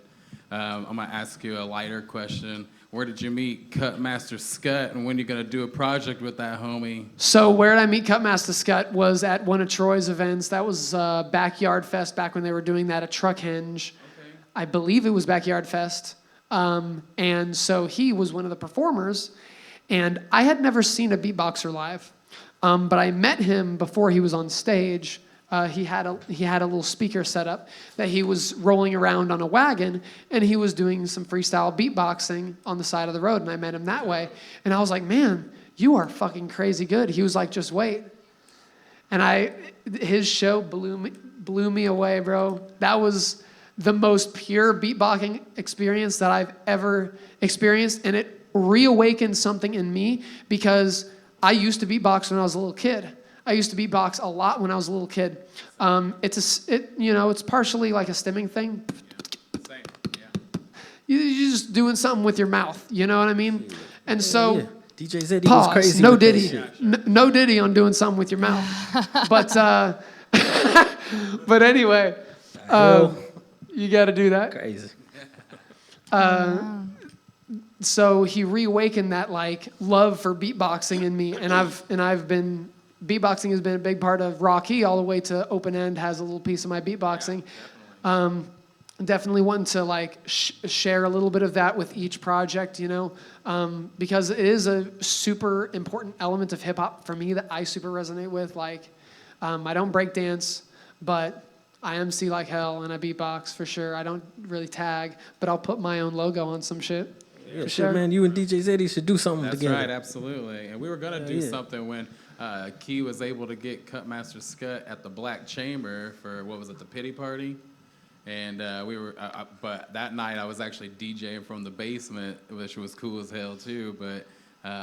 I'm gonna ask you a lighter question. Where did you meet Cutmaster Scut, and when are you gonna do a project with that homie? So where did I meet Cutmaster Scut was at one of Troy's events. That was Backyard Fest back when they were doing that at Truckhenge. Okay. I believe it was Backyard Fest. And so he was one of the performers. And I had never seen a beatboxer live. But I met him before he was on stage. He had a little speaker set up that he was rolling around on a wagon, and he was doing some freestyle beatboxing on the side of the road, and I met him that way. And I was like, man, you are fucking crazy good. He was like, just wait. And his show blew me away, bro. That was the most pure beatboxing experience that I've ever experienced, and it reawakened something in me because I used to beatbox when I was a little kid. I used to beatbox a lot when I was a little kid. It's partially like a stimming thing. Same. Yeah. You're just doing something with your mouth. You know what I mean? And so, DJ Zeddy pause. was crazy. No with that Diddy. shit. No Diddy on doing something with your mouth. But but anyway, you got to do that. Crazy. So he reawakened that like love for beatboxing in me, and I've been beatboxing has been a big part of Rocky all the way to Open End has a little piece of my beatboxing. Definitely wanting to like share a little bit of that with each project, you know, because it is a super important element of hip hop for me that I super resonate with. Like, I don't break dance, but I MC like hell and I beatbox for sure. I don't really tag, but I'll put my own logo on some shit. Yeah, for shit, sure. man. You and DJ Zeddy should do something That's together. right, absolutely. And we were gonna do something when Key was able to get Cutmaster Scut at the Black Chamber for what was it, the Pity Party, and we were. But that night I was actually DJing from the basement, which was cool as hell too. But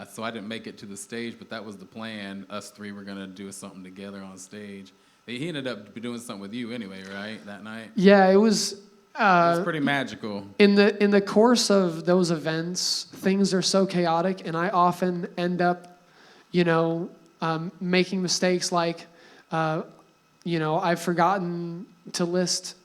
so I didn't make it to the stage, but that was the plan. Us three were gonna do something together on stage. He ended up doing something with you anyway, right? That night. Yeah, it was. It was pretty magical. In the course of those events, things are so chaotic, and I often end up, making mistakes like, I've forgotten to list.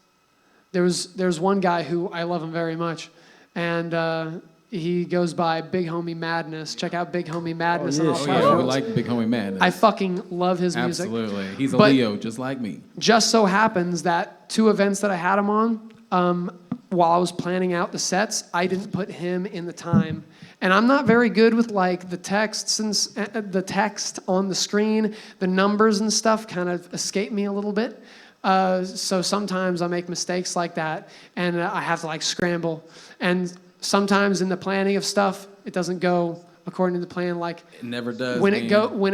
There's one guy who I love him very much, and he goes by Big Homie Madness. Check out Big Homie Madness on all Oh platforms. yeah, we like Big Homie Madness. I fucking love his music. Absolutely. He's a But Leo, just like me. just so happens that 2 events that I had him on, while I was planning out the sets, I didn't put him in the time. And I'm not very good with like the texts and the text on the screen, the numbers and stuff kind of escape me a little bit. So sometimes I make mistakes like that, and I have to like scramble. And sometimes in the planning of stuff, it doesn't go according to the plan. Like It never does. when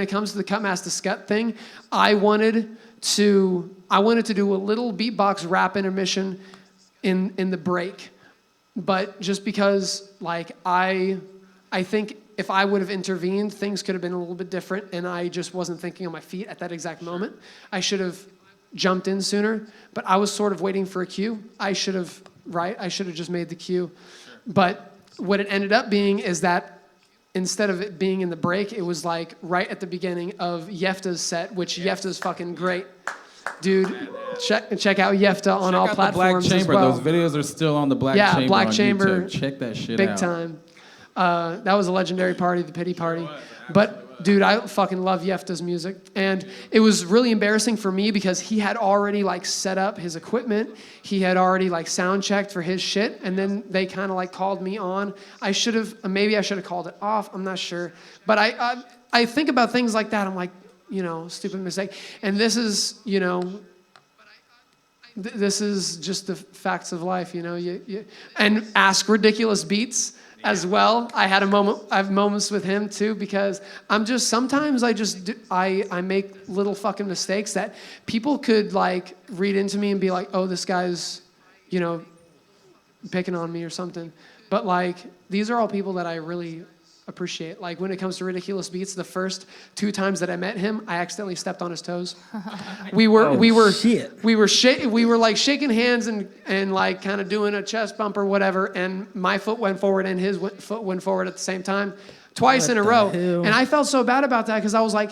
it comes to the Cutmaster Scut thing, I wanted to do a little beatbox rap intermission in the break, but just because like I think if I would have intervened, things could have been a little bit different, and I just wasn't thinking on my feet at that exact moment. I should have jumped in sooner, but I was sort of waiting for a cue. I should have just made the cue. But what it ended up being is that instead of it being in the break, it was like right at the beginning of Yefta's set, which Yefta's fucking great. Dude, check out Yefta on all platforms Black Chamber. as well. Those videos are still on the Black Chamber. Yeah, Black on Chamber. YouTube. Check that shit Big out. time. That was a legendary party, the Pity Party. But dude, I fucking love Yefta's music. And it was really embarrassing for me because he had already like set up his equipment. He had already like sound checked for his shit. And then they kind of like called me on. Maybe I should have called it off. I'm not sure. But I think about things like that. I'm like, stupid mistake. And this is, this is just the facts of life, and ask ridiculous beats. as well. I have moments with him too, because sometimes I make little fucking mistakes that people could like read into me and be like, oh, this guy's, picking on me or something. But like, these are all people that I really appreciate. Like when it comes to Ridiculous Beats, the first 2 times that I met him, I accidentally stepped on his toes. We were like shaking hands and like kind of doing a chest bump or whatever, and my foot went forward and his foot went forward at the same time, twice in a row. And I felt so bad about that, because I was like,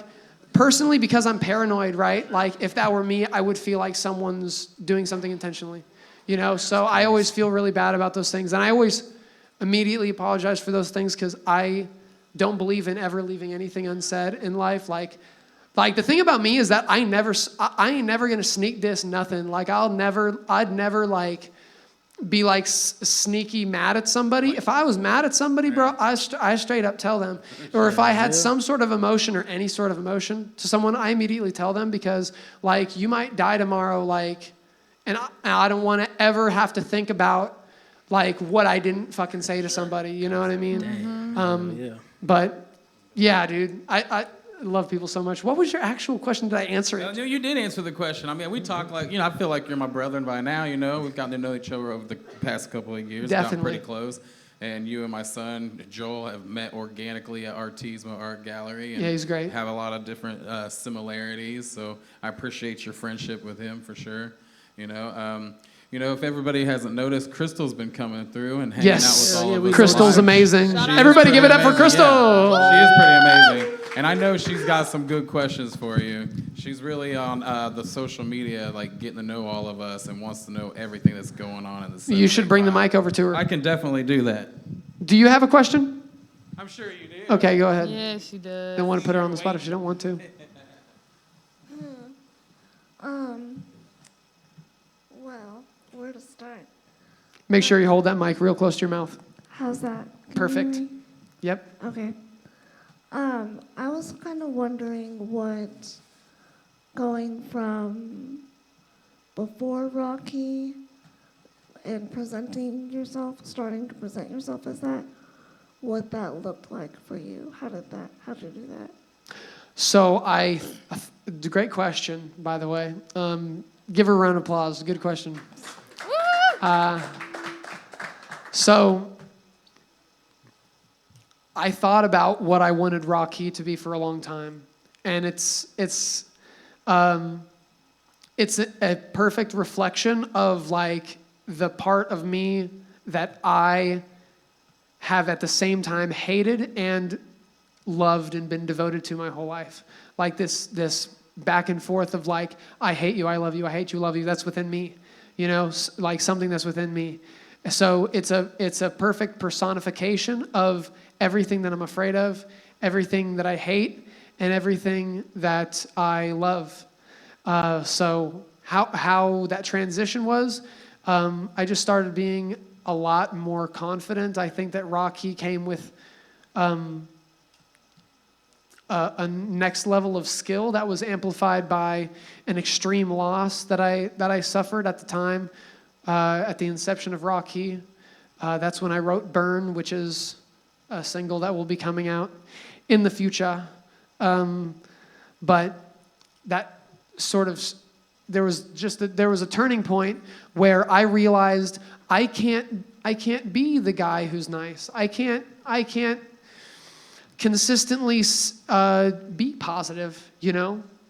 personally, because I'm paranoid, right? Like if that were me, I would feel like someone's doing something intentionally, So I always feel really bad about those things, and I always immediately apologize for those things, because I don't believe in ever leaving anything unsaid in life. Like the thing about me is that I ain't never gonna sneak diss nothing. Like I'd never like be like sneaky mad at somebody. If I was mad at somebody, bro, I straight up tell them. Or if I had some sort of emotion or any sort of emotion to someone, I immediately tell them, because like you might die tomorrow, like, and I don't want to ever have to think about like what I didn't fucking say to somebody, you know what I mean? But yeah, dude, I love people so much. What was your actual question? Did I answer it? You did answer the question. I mean, we talk like, I feel like you're my brother by now, We've gotten to know each other over the past couple of years. Definitely. Gotten pretty close. And you and my son, Joel, have met organically at Trauzzma Art Gallery. And yeah, he's great. Have a lot of different similarities. So I appreciate your friendship with him for sure. If everybody hasn't noticed, Crystal's been coming through and hanging out with all of us. Crystal's amazing. Everybody give it up for Crystal. Yeah, she is pretty amazing. And I know she's got some good questions for you. She's really on the social media, like getting to know all of us and wants to know everything that's going on in the city. You should bring the mic over to her. I can definitely do that. Do you have a question? I'm sure you do. Okay, go ahead. Yeah, she does. Don't want to put her on the spot if she don't want to. Well, where to start? Make sure you hold that mic real close to your mouth. How's that? Perfect. Yep. Okay. I was kind of wondering what going from before Rocky and presenting yourself, starting to present yourself as that, what that looked like for you. How did you do that? So great question, by the way. Give her a round of applause. Good question. So I thought about what I wanted Rocky to be for a long time, and it's a perfect reflection of like the part of me that I have at the same time hated and loved and been devoted to my whole life. Like this back and forth of like, I hate you, I love you, I hate you, love you. That's within me, like something that's within me. So it's a perfect personification of everything that I'm afraid of, everything that I hate, and everything that I love. So how that transition was, I just started being a lot more confident. I think that Rocky came with a next level of skill that was amplified by an extreme loss that I suffered at the time, at the inception of Rocky. That's when I wrote Burn, which is a single that will be coming out in the future. But that sort of, there was a turning point where I realized I can't be the guy who's nice. I can't consistently be positive,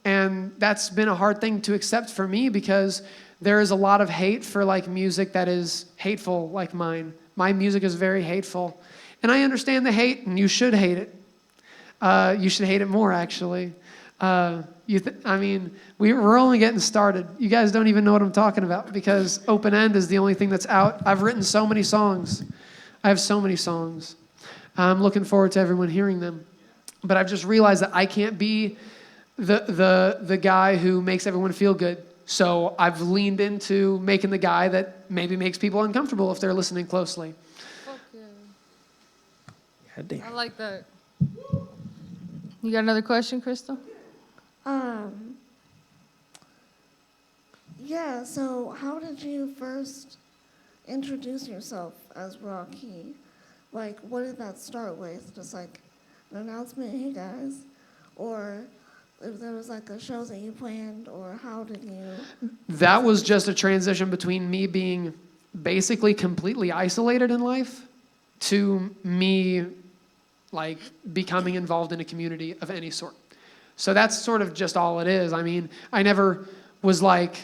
and that's been a hard thing to accept for me, because there is a lot of hate for like music that is hateful like mine. My music is very hateful, and I understand the hate, and you should hate it. You should hate it more, actually. We're only getting started. You guys don't even know what I'm talking about, because Open End is the only thing that's out. I've written so many songs. I have so many songs. I'm looking forward to everyone hearing them. But I've just realized that I can't be the guy who makes everyone feel good. So I've leaned into making the guy that maybe makes people uncomfortable if they're listening closely. Okay. I like that. You got another question, Crystal? Yeah, so how did you first introduce yourself as Rocky? Like, what did that start with? Just like an announcement, hey guys? Or if there was like a show that you planned, or how did you? That was just a transition between me being basically completely isolated in life to me like becoming involved in a community of any sort. So that's sort of just all it is. I mean, I never was like,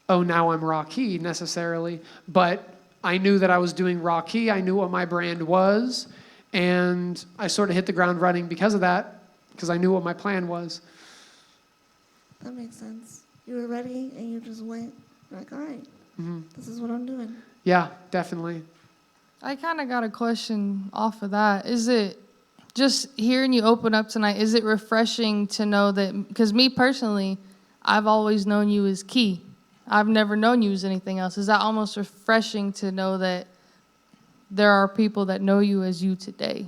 oh, now I'm Rocky necessarily, but I knew that I was doing Rocky. I knew what my brand was, and I sort of hit the ground running because of that, because I knew what my plan was. That makes sense. You were ready and you just went like, all right, this is what I'm doing. Yeah, definitely. I kind of got a question off of that. Is it just hearing you open up tonight, is it refreshing to know that, because me personally, I've always known you as Key. I've never known you as anything else. Is that almost refreshing to know that there are people that know you as you today?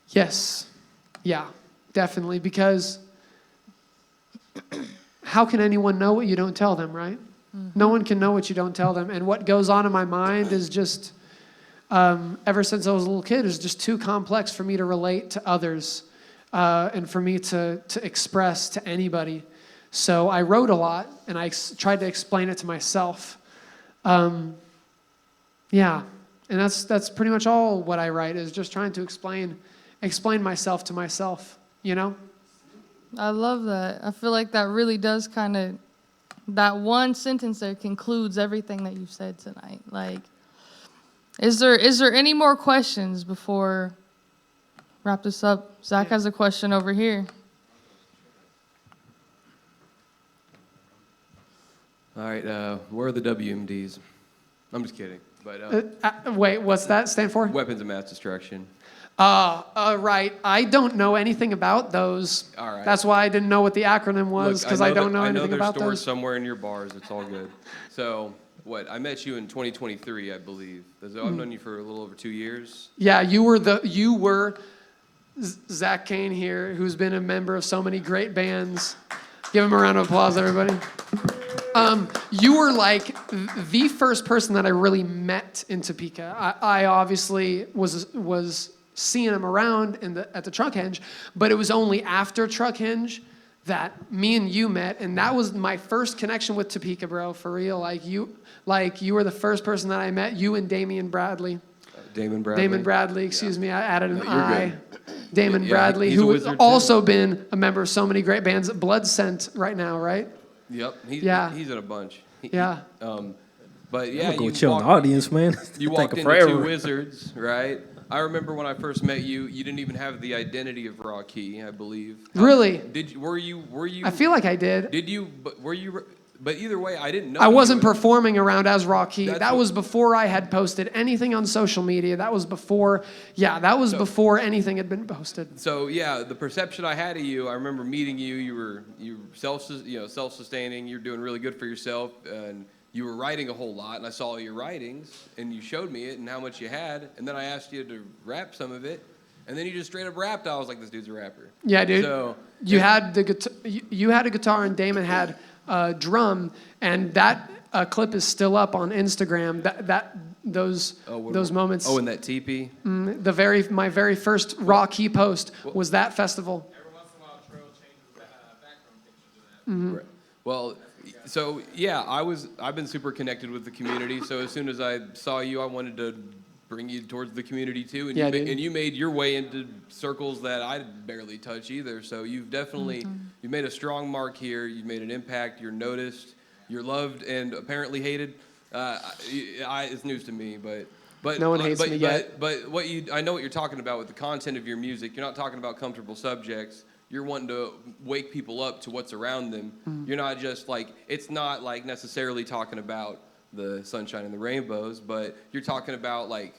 Yes. Yeah, definitely. Because how can anyone know what you don't tell them, right? No one can know what you don't tell them. And what goes on in my mind is just, ever since I was a little kid, is just too complex for me to relate to others and for me to express to anybody. So I wrote a lot, and I tried to explain it to myself. Yeah, and that's pretty much all what I write, is just trying to explain myself to myself, you know? I love that. I feel like that really does kind of, that one sentence there concludes everything that you've said tonight. Like, is there any more questions before wrap this up? Zach has a question over here. All right, where are the WMDs? I'm just kidding. But wait, what's that stand for? Weapons of mass destruction. Right. I don't know anything about those. All right. That's why I didn't know what the acronym was, because I don't know anything about those. I know they're stored those. somewhere in your bars. It's all good. So, I met you in 2023, I believe. I've known you for a little over 2 years. Yeah, you were Zach Kane here, who's been a member of so many great bands. Give him a round of applause, everybody. You were like the first person that I really met in Topeka. I obviously was seeing him around at the Truck Henge, but it was only after Truck Henge that me and you met, and that was my first connection with Topeka, bro, for real. Like you were the first person that I met, you and Damon Bradley. Damon Bradley? Damon Bradley, excuse me, I added an you're I. good. Damon Bradley, he's a who has wizard, also been a member of so many great bands. Blood Scent right now, right? Yep, he's in a bunch. Yeah. But yeah, I'm gonna go chill in the audience, man. You walked into Two Wizards, right? I remember when I first met you, you didn't even have the identity of Rocky, I believe. Really? Were you? I feel like I did. Did you? But were you? But either way, I didn't know. I wasn't performing around as Rocky. That's That was before I had posted anything on social media. That was before. Yeah, that was before anything had been posted. So yeah, the perception I had of you, I remember meeting you. You were self-sustaining. You're doing really good for yourself, and you were writing a whole lot. And I saw all your writings, and you showed me it and how much you had. And then I asked you to rap some of it, and then you just straight up rapped. I was like, this dude's a rapper. Yeah, dude. So you had the guitar. You had a guitar, and Damon had a drum, and that clip is still up on Instagram. Those moments. Oh, in that teepee. My very first Rocky post was that festival. Every once in a while, Trail changes background picture to that. Right. Well, so yeah, I've been super connected with the community. So as soon as I saw you, I wanted to bring you towards the community too. And, you made your way into circles that I barely touch either. So you've definitely you've made a strong mark here. You've made an impact. You're noticed. You're loved and apparently hated. It's news to me, but no one hates me yet. But I know what you're talking about with the content of your music. You're not talking about comfortable subjects. You're wanting to wake people up to what's around them. You're not just like, it's not like necessarily talking about the sunshine and the rainbows, but you're talking about like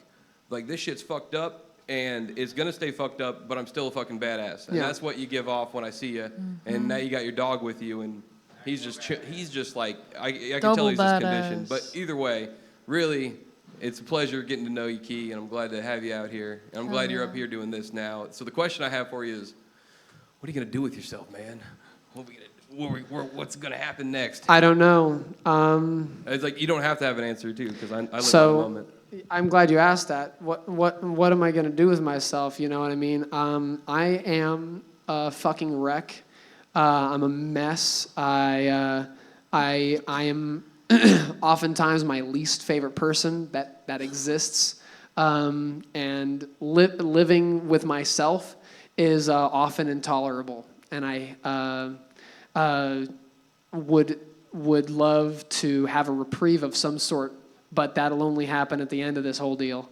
this shit's fucked up and it's gonna stay fucked up, but I'm still a fucking badass. And that's what you give off when I see you. And now you got your dog with you, and he's just like, I can tell he's just conditioned. But either way, really, it's a pleasure getting to know you, Key, and I'm glad to have you out here. And I'm glad you're up here doing this now. So the question I have for you is, what are you gonna do with yourself, man? What's gonna happen next? I don't know. It's like you don't have to have an answer too, because I live in the moment. I'm glad you asked that. What am I gonna do with myself? You know what I mean? I am a fucking wreck. I'm a mess. I am oftentimes my least favorite person that exists. And living with myself is often intolerable. And I would love to have a reprieve of some sort, but that'll only happen at the end of this whole deal.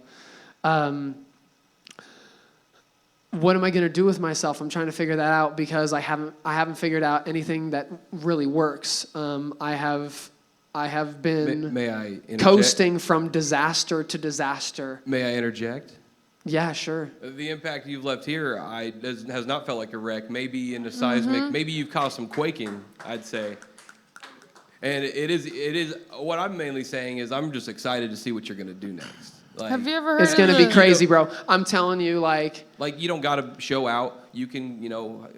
What am I going to do with myself? I'm trying to figure that out because I haven't figured out anything that really works. I have been May I interject? coasting from disaster to disaster. May I interject? Yeah, sure. The impact you've left here has not felt like a wreck. Maybe in a seismic, maybe you've caused some quaking, I'd say. And it is, what I'm mainly saying is I'm just excited to see what you're going to do next. Like, Have you ever heard It's going to be of- crazy, bro. I'm telling you, like you don't got to show out. You can,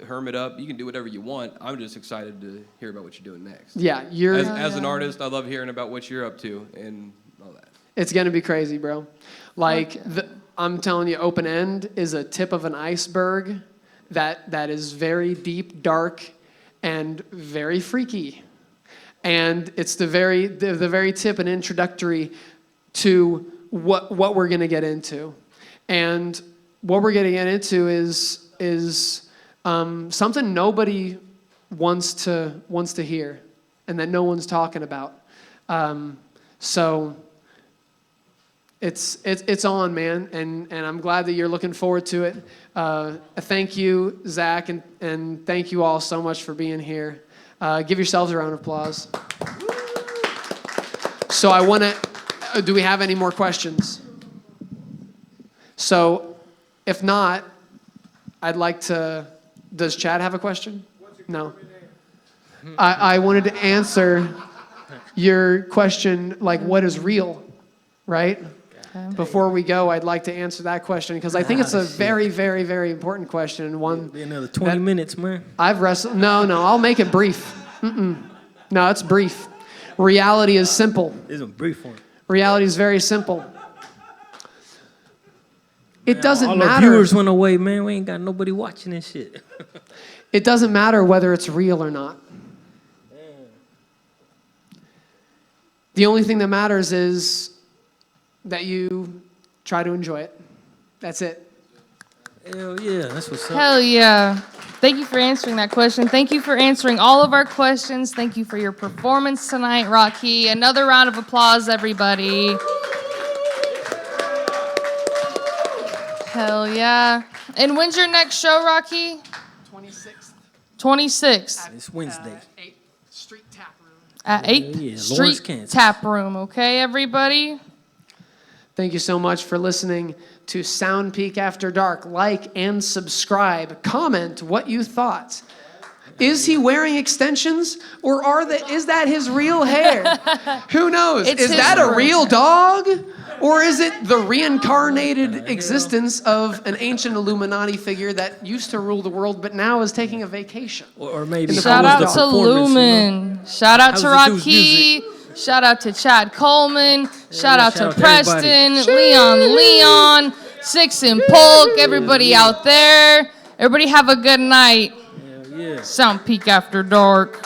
hermit up. You can do whatever you want. I'm just excited to hear about what you're doing next. Yeah, you're... As an artist, I love hearing about what you're up to and all that. It's going to be crazy, bro. Like, I'm telling you, Open End is a tip of an iceberg that is very deep, dark, and very freaky. And it's the very tip and introductory to what we're going to get into. And what we're going to get into is something nobody wants to hear and that no one's talking about. So it's on, man, and I'm glad that you're looking forward to it. Thank you, Zach, and thank you all so much for being here. Give yourselves a round of applause. So I want to, do we have any more questions? So if not, I'd like to, does Chad have a question? No. I wanted to answer your question, like what is real, right? Okay. Before we go, I'd like to answer that question because I think it's a very, very, very important question and one. Be another 20 minutes, man. I've wrestled. No, I'll make it brief. No, it's brief. Reality is simple. This is a brief one. Reality is very simple. It doesn't all matter. Our viewers went away, man. We ain't got nobody watching this shit. It doesn't matter whether it's real or not. The only thing that matters is that you try to enjoy it. That's it. Hell yeah, that's what's up. Hell yeah. Thank you for answering that question. Thank you for answering all of our questions. Thank you for your performance tonight, Rocky. Another round of applause, everybody. Hell yeah. And when's your next show, Rocky? 26th. 26th. It's Wednesday. 8 Street Tap Room. At 8 yeah, Street Lawrence, Kansas. Tap Room, okay, everybody? Thank you so much for listening to Sound Peak After Dark. Like and subscribe. Comment what you thought. Is he wearing extensions or is that his real hair? Who knows? It's is his that a room. real dog? Or is it the reincarnated existence of an ancient Illuminati figure that used to rule the world but now is taking a vacation? Or maybe In the Shout form of out dog. to Lumen. Shout out to How's the Rocky. dude's Shout out to Chad Coleman. Shout out to shout out to Preston, everybody. Leon, Six and Polk, everybody out there. Everybody have a good night. Hell yeah. Sound Peak After Dark.